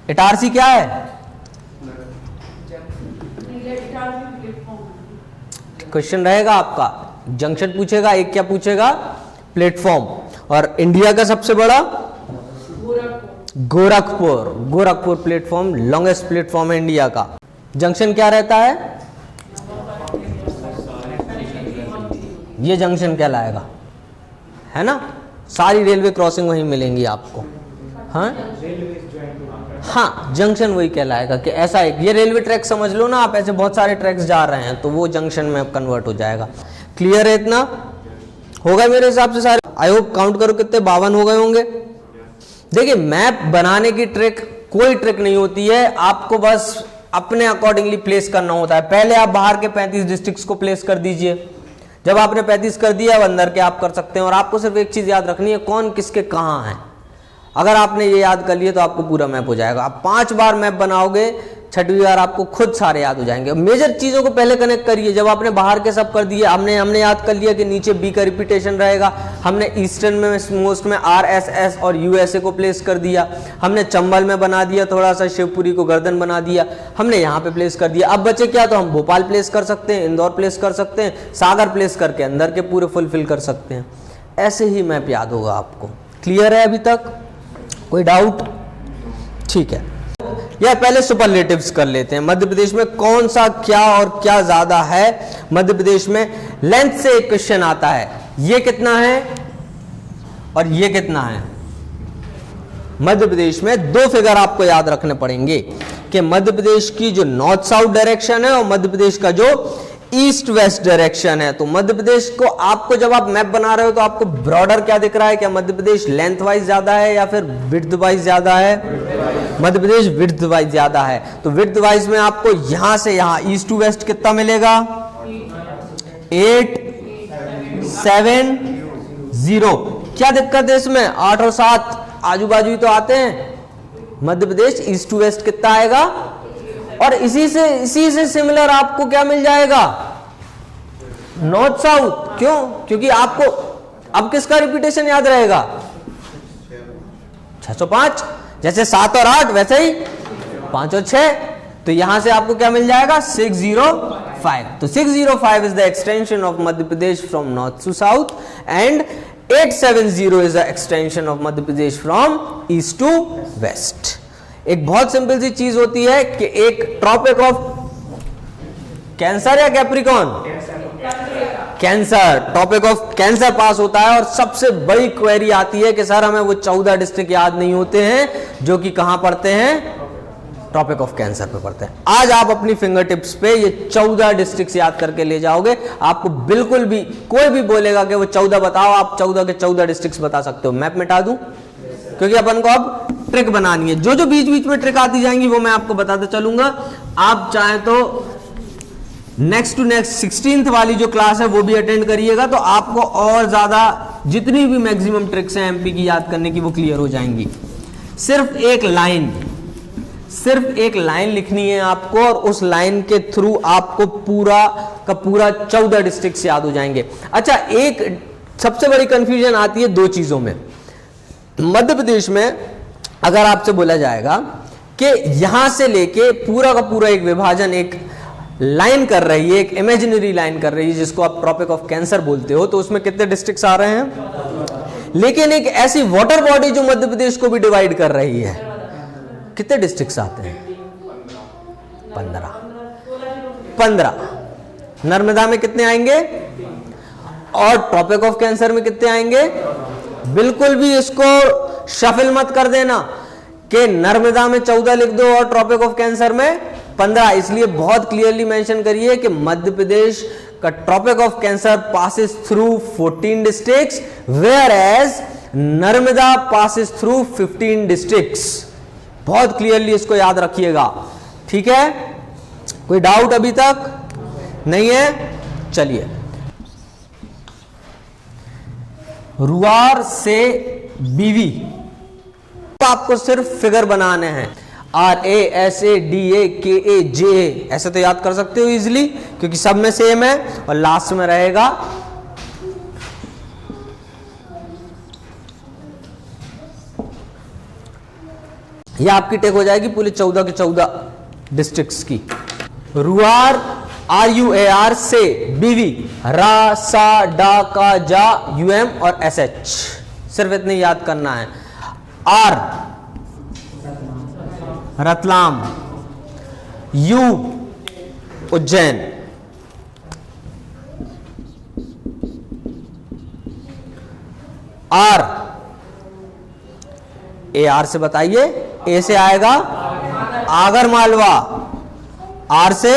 इटारसी क्या है? क्वेश्चन रहेगा आपका, जंक्शन पूछेगा, एक क्या पूछेगा? प्लेटफॉर्म। और इंडिया का सबसे बड़ा Gorakhpur. Gorakhpur platform, longest platform है इंडिया का। जंक्शन क्या रहता है? ये जंक्शन कहलाएगा, है ना। सारी रेलवे क्रॉसिंग वहीं मिलेंगी आपको। हाँ, जंक्शन वही कहलाएगा कि ऐसा एक ये रेलवे ट्रैक समझ लो ना आप, ऐसे बहुत सारे ट्रैक्स जा रहे हैं तो वो जंक्शन में कन्वर्ट हो जाएगा। क्लियर है? इतना होगा मेरे हिसाब से सारे। आई होप, काउंट करो कितने, 52 हो गए होंगे। देखिए, मैप बनाने की ट्रिक कोई ट्रिक नहीं होती है, आपको बस अपने अकॉर्डिंगली प्लेस करना होता है। पहले आप बाहर के 35 डिस्ट्रिक्ट्स को प्लेस कर दीजिए। जब आपने 35 कर दिया, अब अंदर के आप कर सकते हैं। और आपको सिर्फ एक चीज याद रखनी है, कौन किसके कहाँ है। अगर आपने ये याद कर लिया तो आपको पूरा मैप हो जाएगा। आप 5 बार मैप बनाओगे छठवीं बार आपको खुद सारे याद हो जाएंगे। मेजर चीजों को पहले कनेक्ट करिए। जब आपने बाहर के सब कर दिए, हमने याद कर लिया कि नीचे बी का रिपीटेशन रहेगा, हमने ईस्टर्न में मोस्ट में RSS और USA को प्लेस कर दिया, हमने चंबल में बना दिया, थोड़ा सा शिवपुरी को गर्दन बना दिया, हमने यहाँ पे प्लेस कर दिया। अब बचे क्या, तो हम भोपाल प्लेस कर सकते हैं, इंदौर प्लेस कर सकते हैं, सागर प्लेस करके अंदर के पूरे फुलफिल कर सकते हैं। ऐसे ही मैप याद होगा आपको। क्लियर है अभी तक? कोई डाउट? ठीक है, यह पहले सुपरलेटिव्स कर लेते हैं। मध्य प्रदेश में कौन सा क्या और क्या ज्यादा है। मध्य प्रदेश में लेंथ से एक क्वेश्चन आता है, ये कितना है और ये कितना है। मध्य प्रदेश में दो फिगर आपको याद रखने पड़ेंगे कि मध्य प्रदेश की जो नॉर्थ साउथ डायरेक्शन है और मध्य प्रदेश का जो ईस्ट वेस्ट डायरेक्शन है। तो मध्य प्रदेश को आपको जब आप मैप बना रहे हो तो आपको ब्रॉडर क्या दिख रहा है, क्या मध्य प्रदेश लेंथ वाइज ज्यादा है या फिर विड्थ वाइज ज्यादा है? मध्य प्रदेश विड्थ वाइज ज्यादा है। तो विड्थ वाइज में आपको यहां से यहां ईस्ट टू वेस्ट कितना मिलेगा? 8 7 0। क्या दिक्कत है इसमें? 8 और 7 आजू बाजू ही तो आते हैं। मध्य प्रदेश ईस्ट टू वेस्ट कितना आएगा? और इसी से सिमिलर आपको क्या मिल जाएगा? North south. क्यों? क्योंकि आपको अब किसका रिपीटेशन याद रहेगा? 605। जैसे 7 और 8 वैसे ही 5 और 6। तो यहां से आपको क्या मिल जाएगा? 605। तो 605 is the extension of Madhya Pradesh from north to south and 870 is the extension of Madhya Pradesh from east to west. एक बहुत सिंपल सी चीज होती है कि एक ट्रॉपिक ऑफ कैंसर या capricorn, cancer, topic of cancer पास होता है और सबसे बड़ी क्वेरी आती है कि सर हमें वो 14 डिस्ट्रिक्ट याद नहीं होते हैं जो कि कहां पढ़ते हैं? टॉपिक ऑफ कैंसर पे पढ़ते हैं। आज आप अपनी फिंगर टिप्स पे ये 14 डिस्ट्रिक्ट याद करके ले जाओगे। आपको बिल्कुल भी कोई भी बोलेगा कि वो 14 बताओ, आप 14 के 14 डिस्ट्रिक्ट बता सकते हो। मैप मिटा दूं? क्योंकि अपन को अब ट्रिक बनानी है। जो जो बीच बीच में ट्रिक आती जाएंगी वो मैं आपको बताता चलूंगा। आप चाहे तो नेक्स्ट टू नेक्स्ट 16th वाली जो क्लास है वो भी अटेंड करिएगा, तो आपको और ज्यादा जितनी भी मैक्सिमम ट्रिक्स हैं एमपी की याद करने की वो क्लियर हो जाएंगी। सिर्फ एक लाइन लिखनी है आपको और उस लाइन के थ्रू आपको पूरा का पूरा 14 डिस्ट्रिक्ट याद हो जाएंगे। अच्छा, एक सबसे बड़ी कंफ्यूजन आती है दो चीजों में। मध्य प्रदेश में अगर आपसे बोला जाएगा कि यहां से लेके पूरा का पूरा एक विभाजन एक लाइन कर रही है, एक इमेजिनरी लाइन कर रही है जिसको आप ट्रॉपिक ऑफ कैंसर बोलते हो, तो उसमें कितने डिस्ट्रिक्ट्स आ रहे हैं? लेकिन एक ऐसी वाटर बॉडी जो मध्य प्रदेश को भी डिवाइड कर रही है, कितने डिस्ट्रिक्ट्स आते हैं? 15। नर्मदा में कितने आएंगे और ट्रॉपिक ऑफ कैंसर में कितने आएंगे? बिल्कुल भी इसको शफल मत कर देना कि नर्मदा में 14 लिख दो और ट्रॉपिक ऑफ कैंसर में 15। इसलिए बहुत क्लियरली मेंशन करिए कि मध्य प्रदेश का tropic of cancer passes through 14 districts where as Narmada passes through 15 districts. बहुत क्लियरली इसको याद रखिएगा, ठीक है? कोई डाउट अभी तक नहीं है? चलिए, रुआर से बीवी आपको सिर्फ फिगर बनाने हैं। RASADAKAJA ऐसे तो याद कर सकते हो इजीली क्योंकि सब में सेम है और लास्ट में रहेगा ये आपकी टेक हो जाएगी पूरे 14 के 14 डिस्ट्रिक्ट्स की। रुआर RUAR से बीवी, रा सा डा का जा UM और SH, सिर्फ इतने याद करना है। R Ratlam, U Ujjain, AR से बताइए, A से आएगा आगर मालवा, R से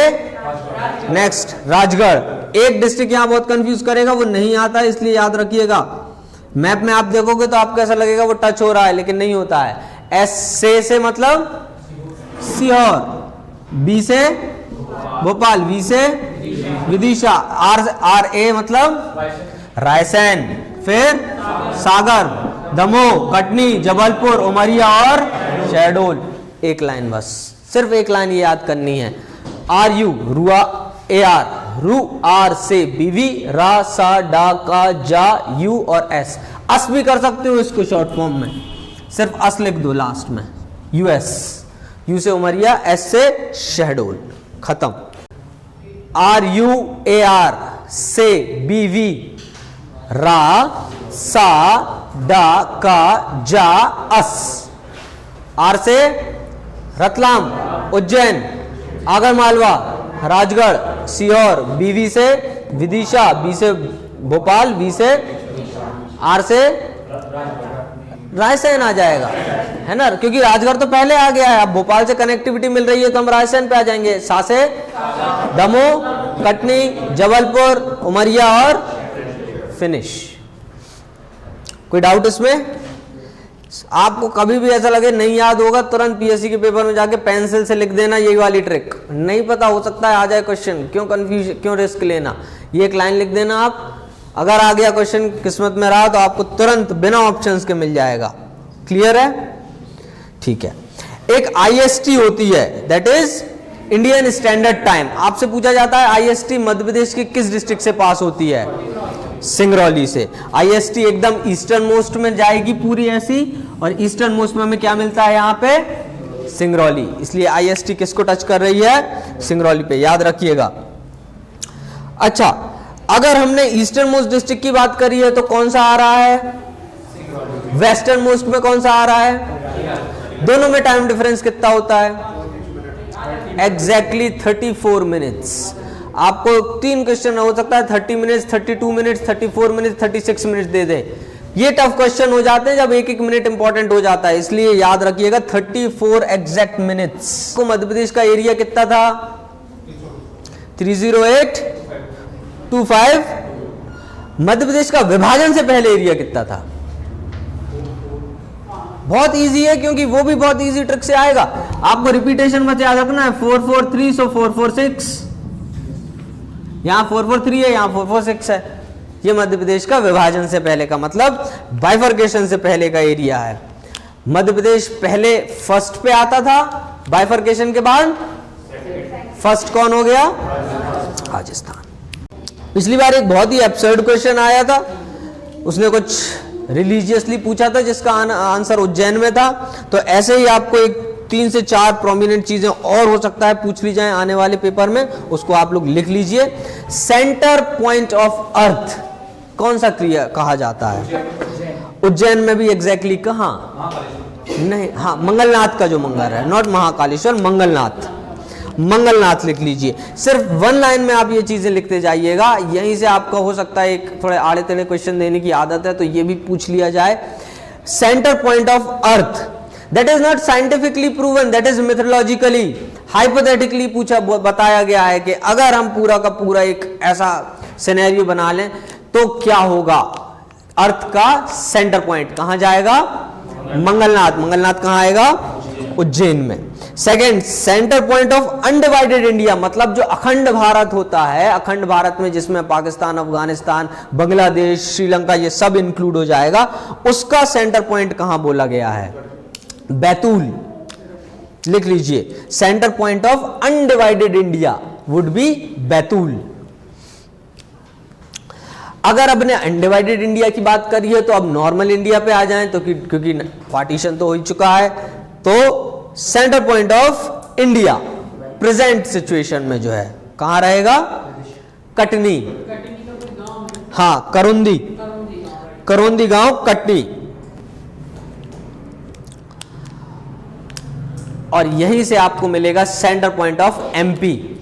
नेक्स्ट राजगढ़। एक डिस्ट्रिक्ट यहां बहुत कंफ्यूज करेगा, वो नहीं आता है इसलिए याद रखिएगा। मैप में आप देखोगे तो आपको ऐसा लगेगा वो टच हो रहा है लेकिन नहीं होता है। S से मतलब सीहोर, B से भोपाल, V से विदिशा, RA मतलब रायसेन, फिर सागर, दमोह, कटनी, जबलपुर, उमरिया और शहडोल। एक लाइन बस, सिर्फ एक लाइन ये याद करनी है, आर यू, रुआ ए आर, रू आर से बीवी, रा सा डा का जा यू और एस। अस भी कर सकते हो इसको शॉर्ट फॉर्म में, सिर्फ अस लिख दो लास्ट में, यूएस, यू से उमरिया, एस से शहडोल, खत्म। आर यू ए आर से बीवी, रा सा डा का जा अस, आर से रतलाम, उज्जैन, आगरमालवा, राजगढ़, सीहोर, बीवी से विदिशा, बी से भोपाल, वी से आर से रायसेन आ जाएगा, है ना, क्योंकि राजगढ़ तो पहले आ गया है, अब भोपाल से कनेक्टिविटी मिल रही है तो हम रायसेन पे आ जाएंगे। सा से दमोह, कटनी, जबलपुर, उमरिया और फिनिश। कोई डाउट इसमें? आपको कभी भी ऐसा लगे नहीं याद होगा, तुरंत पीएससी के पेपर में जाके पेंसिल से लिख देना, यही वाली ट्रिक। नहीं पता हो सकता है आ जाए क्वेश्चन, क्यों कंफ्यूज, क्यों रिस्क लेना। ये एक लाइन लिख देना आप, अगर आ गया क्वेश्चन किस्मत में रहा तो आपको तुरंत बिना ऑप्शंस के मिल जाएगा। क्लियर है? ठीक है। एक आईएसटी होती है, that is Indian standard time. आपसे पूछा जाता है आईएसटी मध्य प्रदेश के किस डिस्ट्रिक्ट से पास होती है? सिंगरौली से। आईएसटी एकदम ईस्टर्न मोस्ट में जाएगी पूरी ऐसी, और ईस्टर्न मोस्ट में हमें क्या मिलता है यहाँ पे? सिंगरौली। इसलिए आईएसटी किसको टच कर रही है? सिंगरौली पे, याद रखिएगा। अच्छा, अगर हमने ईस्टर्न मोस्ट डिस्ट्रिक्ट की बात करी है तो कौन सा आ रहा है? वेस्टर्न मोस्ट में कौन सा आ रहा है? दोनों में टाइम डिफरेंस कितना होता है? Exactly 34 minutes. आपको 3 क्वेश्चन हो सकता है 30 मिनट्स, 32 मिनट्स, 34 मिनट्स, 36 मिनट्स दे दे। ये टफ क्वेश्चन हो जाते हैं जब एक एक मिनट इंपॉर्टेंट हो जाता है, इसलिए याद रखिएगा 34 एग्जैक्ट मिनट्स। को मध्य प्रदेश का एरिया कितना था? 30825। मध्य प्रदेश का विभाजन से पहले एरिया कितना था? बहुत इजी है, क्योंकि वो भी बहुत इजी ट्रिक से आएगा। आपको रिपीटेशन में याद रखना है 443, सो 446, यहां 443 है, यहां 446 है। ये मध्य प्रदेश का विभाजन से पहले का, मतलब बाइफर्केशन से पहले का एरिया है। मध्य प्रदेश पहले फर्स्ट पे आता था, बाइफर्केशन के बाद फर्स्ट कौन हो गया? राजस्थान। पिछली बार एक बहुत ही एब्सर्ड क्वेश्चन आया था, उसने कुछ रिलीजियसली पूछा था जिसका आंसर उज्जैन में था। तो ऐसे ही आपको एक 3 से 4 प्रोमिनेंट चीजें और हो सकता है पूछ ली जाए आने वाले पेपर में, उसको आप लोग लिख लीजिए। सेंटर पॉइंट ऑफ अर्थ कौन सा क्रिया कहा जाता है? उज्जैन में भी एग्जैक्टली कहां? नहीं, हाँ, मंगलनाथ का जो मंदिर है, नॉट महाकालेश्वर, मंगलनाथ। मंगलनाथ लिख लीजिए। सिर्फ 1 लाइन में आप ये चीजें लिखते जाइएगा। यहीं से आपका हो सकता है एक थोड़े आड़े तेड़े क्वेश्चन देने की आदत है, तो ये भी पूछ लिया जाए। Centre point of earth, that is not scientifically proven, that is mythologically, hypothetically पूछा, बताया गया है कि अगर हम पूरा का पूरा एक ऐसा सिनेरियो बना लें तो क्या होगा। अर्थ का सेंटर पॉइंट कहां जाएगा? मंगलनाथ। मंगलनाथ कहां आएगा? उज्जैन में। Second, centre point of undivided India, मतलब जो अखंड भारत होता है, अखंड भारत में जिसमें पाकिस्तान, अफगानिस्तान, बांग्लादेश, श्रीलंका ये सब इंक्लूड हो जाएगा, उसका सेंटर पॉइंट कहां बोला गया है? बैतूल। लिख लीजिए, centre point of undivided India would be Betul. अगर अपने अनडिवाइडेड इंडिया की बात करिए तो अब नॉर्मल इंडिया पे आ जाएं, तो क्योंकि पार्टीशन तो हो ही चुका है, तो centre point of India present situation में जो है कहां रहेगा? कटनी। हाँ, करुंदी, करुंदी गांव, कटनी। और यहीं से आपको मिलेगा सेंटर पॉइंट ऑफ एमपी।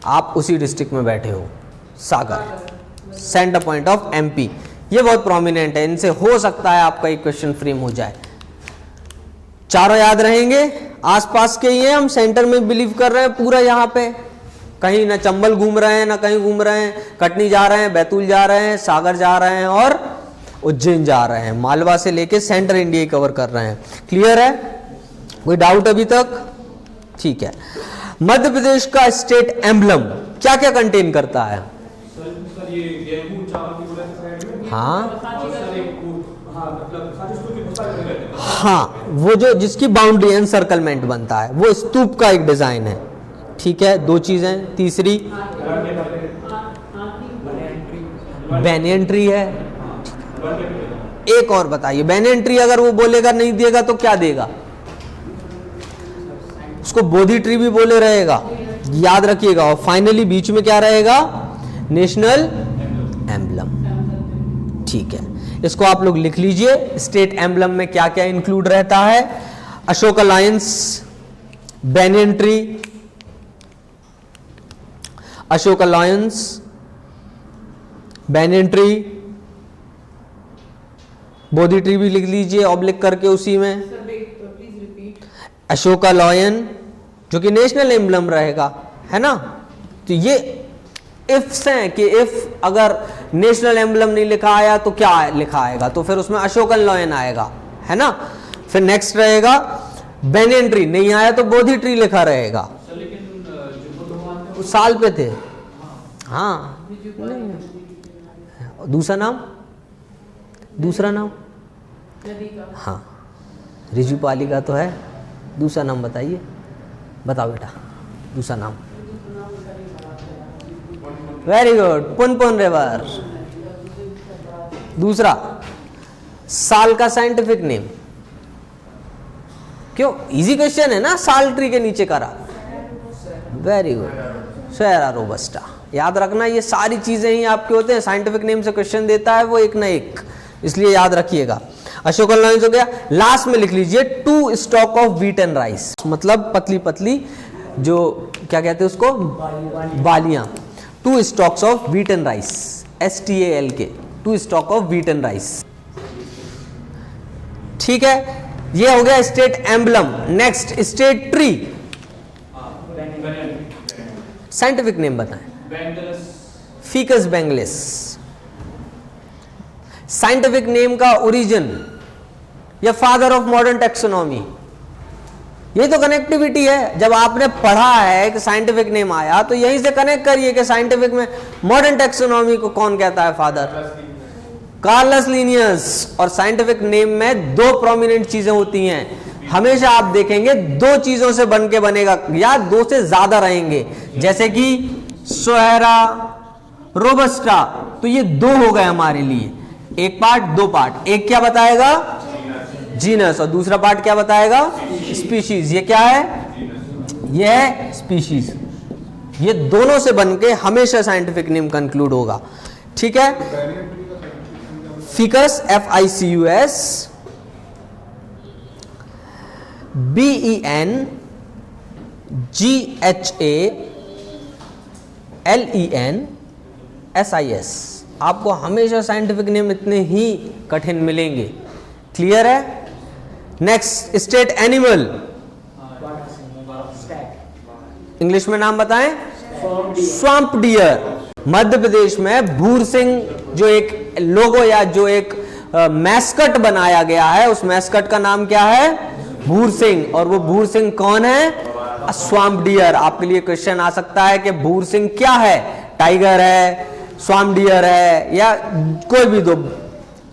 आप उसी डिस्ट्रिक्ट में बैठे हो, सागर, सेंटर पॉइंट ऑफ एमपी। ये बहुत प्रोमिनेंट है, इनसे हो सकता है आपका एक क्वेश्चन फ्रेम हो जाए। चारों याद रहेंगे, आसपास के ही हैं, हम सेंटर में बिलीव कर रहे हैं पूरा। यहां पे कहीं ना चंबल घूम रहे हैं, ना कहीं घूम रहे हैं, कटनी जा रहे हैं, बैतूल जा रहे हैं, सागर जा रहे हैं और उज्जैन जा रहे हैं। मालवा से लेके सेंटर इंडिया कवर कर रहे हैं। क्लियर है? कोई डाउट अभी तक? ठीक है। मध्य प्रदेश का स्टेट एम्बलम क्या क्या कंटेन करता है? सर ये गेहूं चावल की बोला था साइड में। हाँ, हाँ, वो जो जिसकी बाउंड्री एनसर्कलमेंट बनता है वो स्तूप का एक डिजाइन है। ठीक है, दो चीजें। तीसरी बैनियन ट्री है। एक और बताइए, बैनियन ट्री अगर वो बोलेगा नहीं देगा तो क्या देगा? उसको बोधि ट्री भी बोले रहेगा, याद रखिएगा। और फाइनली बीच में क्या रहेगा? National emblem. ठीक है, इसको आप लोग लिख लीजिए। स्टेट एम्बलम में क्या क्या इंक्लूड रहता है? Ashoka lions, banyan tree, Ashoka lions, banyan tree, Bodhi tree भी लिख लीजिए ऑब्लिक करके उसी में। Please repeat. अशोका लायन जो कि नेशनल एम्बलम रहेगा, है ना। तो ये इफ्स हैं कि इफ अगर नेशनल एम्बलम नहीं लिखा आया तो क्या लिखा आएगा? तो फिर उसमें अशोकन लायन आएगा, है ना। फिर नेक्स्ट रहेगा बैनियन ट्री, नहीं आया तो बोधि ट्री लिखा रहेगा। साल पे थे, हाँ। दूसरा नाम, दूसरा नाम, हाँ, रिजुपाली का तो है। दूसरा नाम बताइए, बताओ बेटा, दूसरा नाम। Very good, Punpun river. दूसरा, साल का साइंटिफिक नेम। क्यों? इजी क्वेश्चन है ना, साल ट्री के नीचे करा। Very good, Shorea robusta. याद रखना, ये सारी चीजें ही आपके होते हैं। साइंटिफिक नेम से क्वेश्चन देता है वो एक ना एक, इसलिए याद रखिएगा। अशोकन लायंस हो गया। लास्ट में लिख लीजिए 2 stock of wheat and rice, मतलब पतली पतली जो क्या कहते हैं उसको, बालियां। 2 stocks of wheat and rice, STALK, 2 stock of wheat and rice. ठीक है, ये हो गया state emblem. Next state tree, scientific name बताएं। फीकस बेंगलिस। साइंटिफिक नेम का ओरिजिन या फादर ऑफ मॉडर्न टेक्सोनॉमी, ये तो कनेक्टिविटी है। जब आपने पढ़ा है कि साइंटिफिक नेम आया तो यहीं से कनेक्ट करिए कि साइंटिफिक में मॉडर्न टेक्सोनॉमी को कौन कहता है फादर? Carolus Linnaeus. और साइंटिफिक नेम में 2 प्रोमिनेंट चीजें होती हैं। हमेशा आप देखेंगे 2 चीजों से बन के बनेगा या 2 से ज्यादा रहेंगे, जैसे कि सोहेरा, रोबस्टा। तो ये 2 हो गए हमारे लिए, एक पार्ट 2 पार्ट। एक क्या बताएगा? जीनस, और दूसरा पार्ट क्या बताएगा? स्पीशीज। ये क्या है? ये है स्पीशीज। ये दोनों से बनके हमेशा साइंटिफिक नेम कंक्लूड होगा। ठीक है, फिकस, FICUS, BENGHALENSIS। आपको हमेशा साइंटिफिक नेम इतने ही कठिन मिलेंगे। क्लियर है? नेक्स्ट स्टेट एनिमल, इंग्लिश में नाम बताएं। Swamp dear. मध्य प्रदेश में भूर सिंह जो एक लोगो या जो एक मैस्कट बनाया गया है, उस मैस्कट का नाम क्या है? भूर सिंह। और वो भूर सिंह कौन है? Swamp deer. आपके लिए क्वेश्चन आ सकता है कि भूर सिंह क्या है? टाइगर है, स्वाम्प डियर है, या कोई भी दो।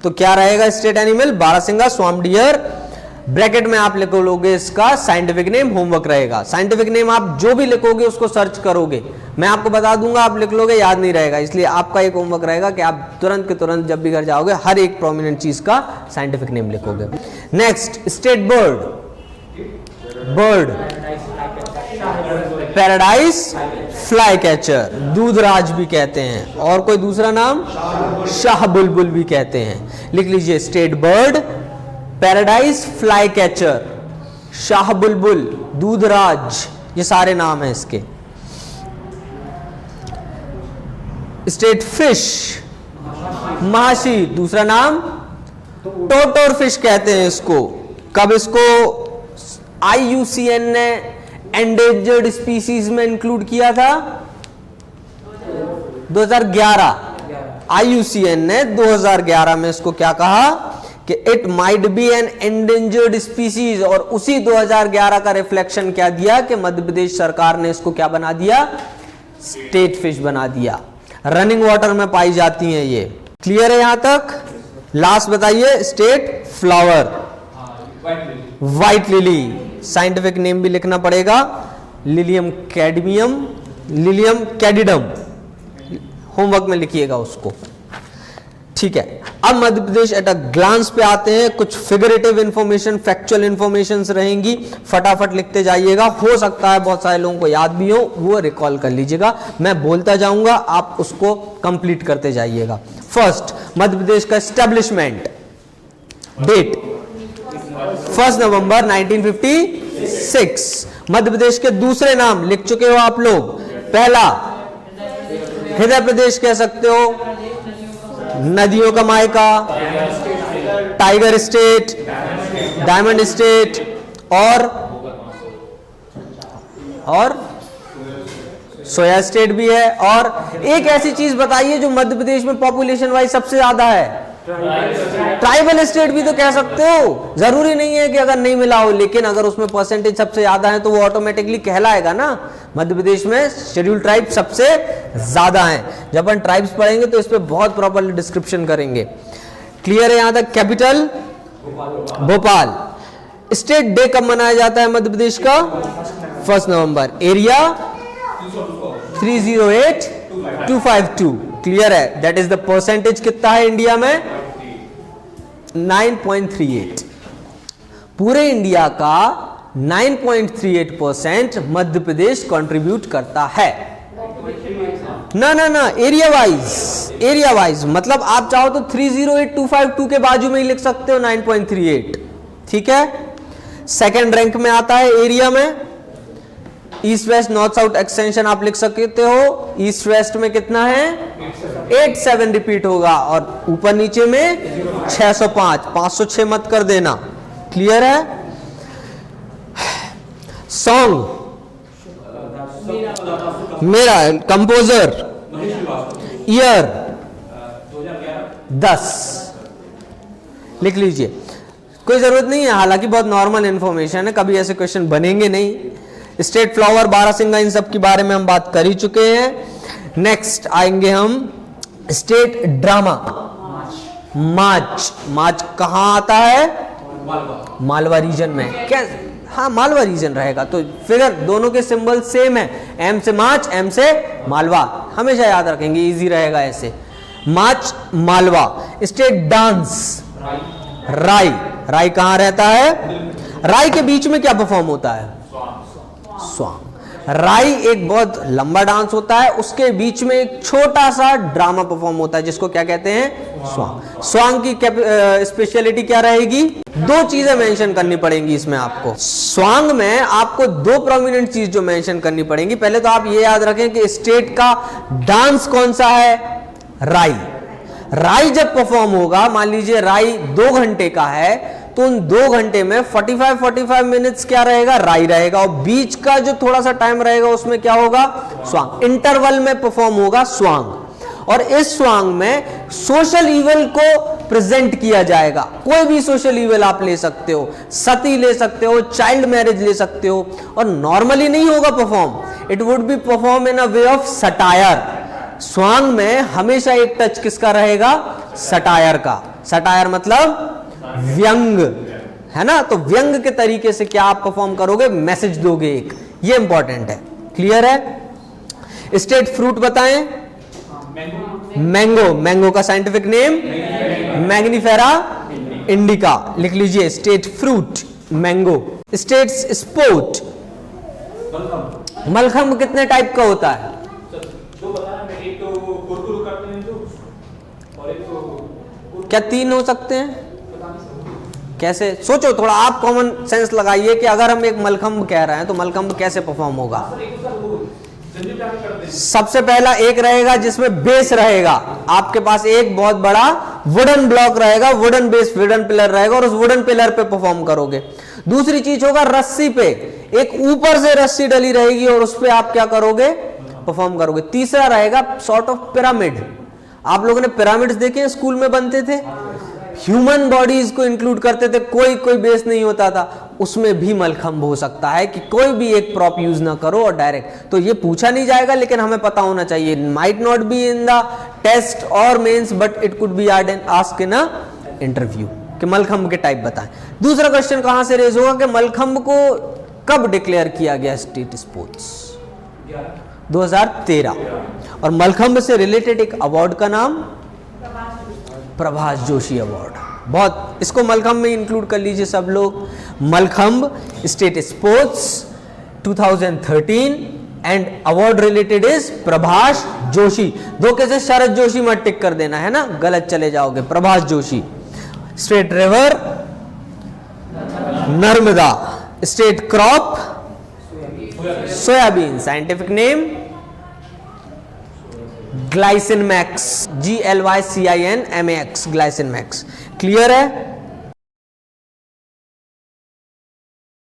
तो क्या रहेगा state animal? Barasingha, swamp deer. Bracket में आप लिखोगे इसका साइंटिफिक नेम, होमवर्क रहेगा। साइंटिफिक नेम आप जो भी लिखोगे उसको सर्च करोगे, मैं आपको बता दूंगा, आप लिख लोगे, याद नहीं रहेगा। इसलिए आपका एक होमवर्क रहेगा कि आप तुरंत के तुरंत जब भी घर जाओगे हर एक प्रोमिनेंट चीज का साइंटिफिक नेम लिखोगे। Next state bird, bird paradise flycatcher, Dudhraj भी कहते हैं, और कोई दूसरा नाम शाह बुलबुल भी कहते हैं। लिख लीजिए state bird, paradise fly catcher, Shah बुलबुल, दूधराज, ये सारे नाम हैं इसके। स्टेट फिश, महाशी, दूसरा नाम टोटोर फिश कहते हैं इसको। कब इसको IUCN ने एंडेंजर्ड स्पीसीज में इंक्लूड किया था? 2011। IUCN ने 2011 में इसको क्या कहा कि it might be an endangered species, और उसी 2011 का रिफ्लेक्शन क्या दिया कि मध्य प्रदेश सरकार ने इसको क्या बना दिया? स्टेट फिश बना दिया। रनिंग वाटर में पाई जाती हैं ये। क्लियर है यहां तक? लास्ट बताइए state flower. White lily, scientific name भी लिखना पड़ेगा, लिलियम कैडमियम, लिलियम कैडिडम, होमवर्क में लिखिएगा उसको, ठीक है। अब Madhya Pradesh at a glance पे आते हैं, कुछ फिगरेटिव इंफॉर्मेशन, फैक्चुअल इंफॉर्मेशन रहेंगी, फटाफट लिखते जाइएगा, हो सकता है बहुत सारे लोगों को याद भी हो, वो रिकॉल कर लीजिएगा, मैं बोलता जाऊंगा, आप उसको कंप्लीट करते जाइएगा। फर्स्ट, मध्य प्रदेश का एस्टेब्लिशमेंट डेट 1 नवंबर 1956। मध्य प्रदेश के दूसरे नाम लिख चुके हो आप लोग, पहला हृदय प्रदेश कह सकते हो, नदियों का मायका, टाइगर स्टेट, डायमंड स्टेट, और सोया स्टेट भी है। और एक ऐसी चीज बताइए जो मध्य प्रदेश में पॉपुलेशन वाइज सबसे ज्यादा है, ट्राइबल स्टेट भी तो कह सकते हो, जरूरी नहीं है कि अगर नहीं मिला हो, लेकिन अगर उसमें परसेंटेज सबसे ज्यादा है तो वो ऑटोमेटिकली कहलाएगा ना। मध्य प्रदेश में शेड्यूल ट्राइब सबसे ज्यादा हैं। जब अपन ट्राइब्स पढ़ेंगे तो इस पे बहुत प्रॉपर डिस्क्रिप्शन करेंगे। क्लियर है यहां तक? कैपिटल भोपाल। स्टेट डे कब मनाया जाता है मध्य प्रदेश का? 1 नवंबर। एरिया 308252। क्लियर है? दैट इज द परसेंटेज कितना है इंडिया में? 9.38। पूरे इंडिया का 9.38% मध्य प्रदेश कंट्रीब्यूट करता है। ना ना ना, एरिया वाइज मतलब आप चाहो तो 308252 के बाजू में ही लिख सकते हो 9.38, ठीक है। सेकंड रैंक में आता है एरिया में, east west north south extension आप लिख सकते हो। ईस्ट वेस्ट में कितना है? 87 रिपीट होगा, और ऊपर नीचे में 605, 506 मत कर देना। क्लियर है? सॉन्ग मेरा, कंपोजर, ईयर 10 लिख लीजिए, कोई जरूरत नहीं है, हालांकि बहुत नॉर्मल इंफॉर्मेशन है, कभी ऐसे क्वेश्चन बनेंगे नहीं। स्टेट फ्लावर, बारहसिंगा, इन सब के बारे में हम बात कर ही चुके हैं। नेक्स्ट आएंगे हम स्टेट ड्रामा। मार्च कहां आता है? मालवा रीजन में। क्या? हाँ, मालवा रीजन रहेगा, तो फिगर दोनों के सिंबल सेम है, एम से मार्च, एम से मालवा, हमेशा याद रखेंगे, इजी रहेगा ऐसे। मार्च मालवा। स्टेट डांस राई कहां रहता है? राई के बीच में क्या परफॉर्म होता है? स्वांग। राई एक बहुत लंबा डांस होता है, उसके बीच में एक छोटा सा ड्रामा परफॉर्म होता है जिसको क्या कहते हैं? स्वांग। स्वांग की स्पेशलिटी क्या रहेगी? 2 चीजें मेंशन करनी पड़ेंगी इसमें आपको। स्वांग में आपको 2 प्रोमिनेंट चीज जो मेंशन करनी पड़ेंगी। पहले तो आप ये याद रखें कि स्टेट का डांस कौन सा है? राई जब परफॉर्म होगा, मान लीजिए राई 2 घंटे का है, तो उन 2 घंटे में 45 मिनट्स क्या रहेगा? राई रहेगा, और बीच का जो थोड़ा सा टाइम रहेगा उसमें क्या होगा? स्वांग। इंटरवल में परफॉर्म होगा स्वांग, और इस स्वांग में सोशल इवल को प्रेजेंट किया जाएगा। कोई भी सोशल इवल आप ले सकते हो, सती ले सकते हो, चाइल्ड मैरिज ले सकते हो, और नॉर्मली नहीं होगा perform, it would be perform in a way of satire. Swang में हमेशा एक टच किसका रहेगा? सटायर का। सटायर मतलब व्यंग, है ना? तो व्यंग के तरीके से क्या आप परफॉर्म करोगे? मैसेज दोगे एक, ये इंपॉर्टेंट है। क्लियर है? स्टेट फ्रूट बताएं। मैंगो का साइंटिफिक नेम मैग्निफेरा इंडिका, लिख लीजिए। State fruit mango. State sport mallakhamb कितने टाइप का होता है? क्या 3 हो सकते हैं? कैसे? सोचो थोड़ा, आप कॉमन सेंस लगाइए कि अगर हम एक मलखंब कह रहे हैं तो मलखंब कैसे परफॉर्म होगा? सबसे पहला एक रहेगा जिसमें बेस रहेगा, आपके पास एक बहुत बड़ा वुडन ब्लॉक रहेगा, वुडन बेस, वुडन पिलर रहेगा, और उस वुडन पिलर पे परफॉर्म करोगे। दूसरी चीज होगा रस्सी पे, एक ऊपर से रस्सी डली रहेगी और उस पे आप क्या करोगे? परफॉर्म करोगे। तीसरा रहेगा सॉर्ट ऑफ पिरामिड। आप लोगों ने पिरामिड्स देखे स्कूल में बनते थे, ह्यूमन बॉडीज को इंक्लूड करते थे, कोई बेस नहीं होता था, उसमें भी मलखंब हो सकता है कि कोई भी एक प्रॉप यूज ना करो और डायरेक्ट। तो ये पूछा नहीं जाएगा, लेकिन हमें पता होना चाहिए। Might not be in the test or mains, but it could be asked in a interview. कि मलखंभ के टाइप बताएं। दूसरा क्वेश्चन कहां से रेज होगा कि मलखंभ को कब डिक्लेयर किया गया स्टेट स्पोर्ट्स? 2013। और मलखंभ से रिलेटेड एक अवार्ड का नाम प्रभाष जोशी अवार्ड। बहुत, इसको मलखंभ में इंक्लूड कर लीजिए सब लोग। Mallakhamb state sports 2013 and award related is Prabhash Joshi. दो कैसे शरद जोशी मत टिक कर देना है ना, गलत चले जाओगे। Prabhash Joshi. State river Narmada. State crop soybean. Scientific name Glycine max, GLYCINMAX, Glycine max. Clear है?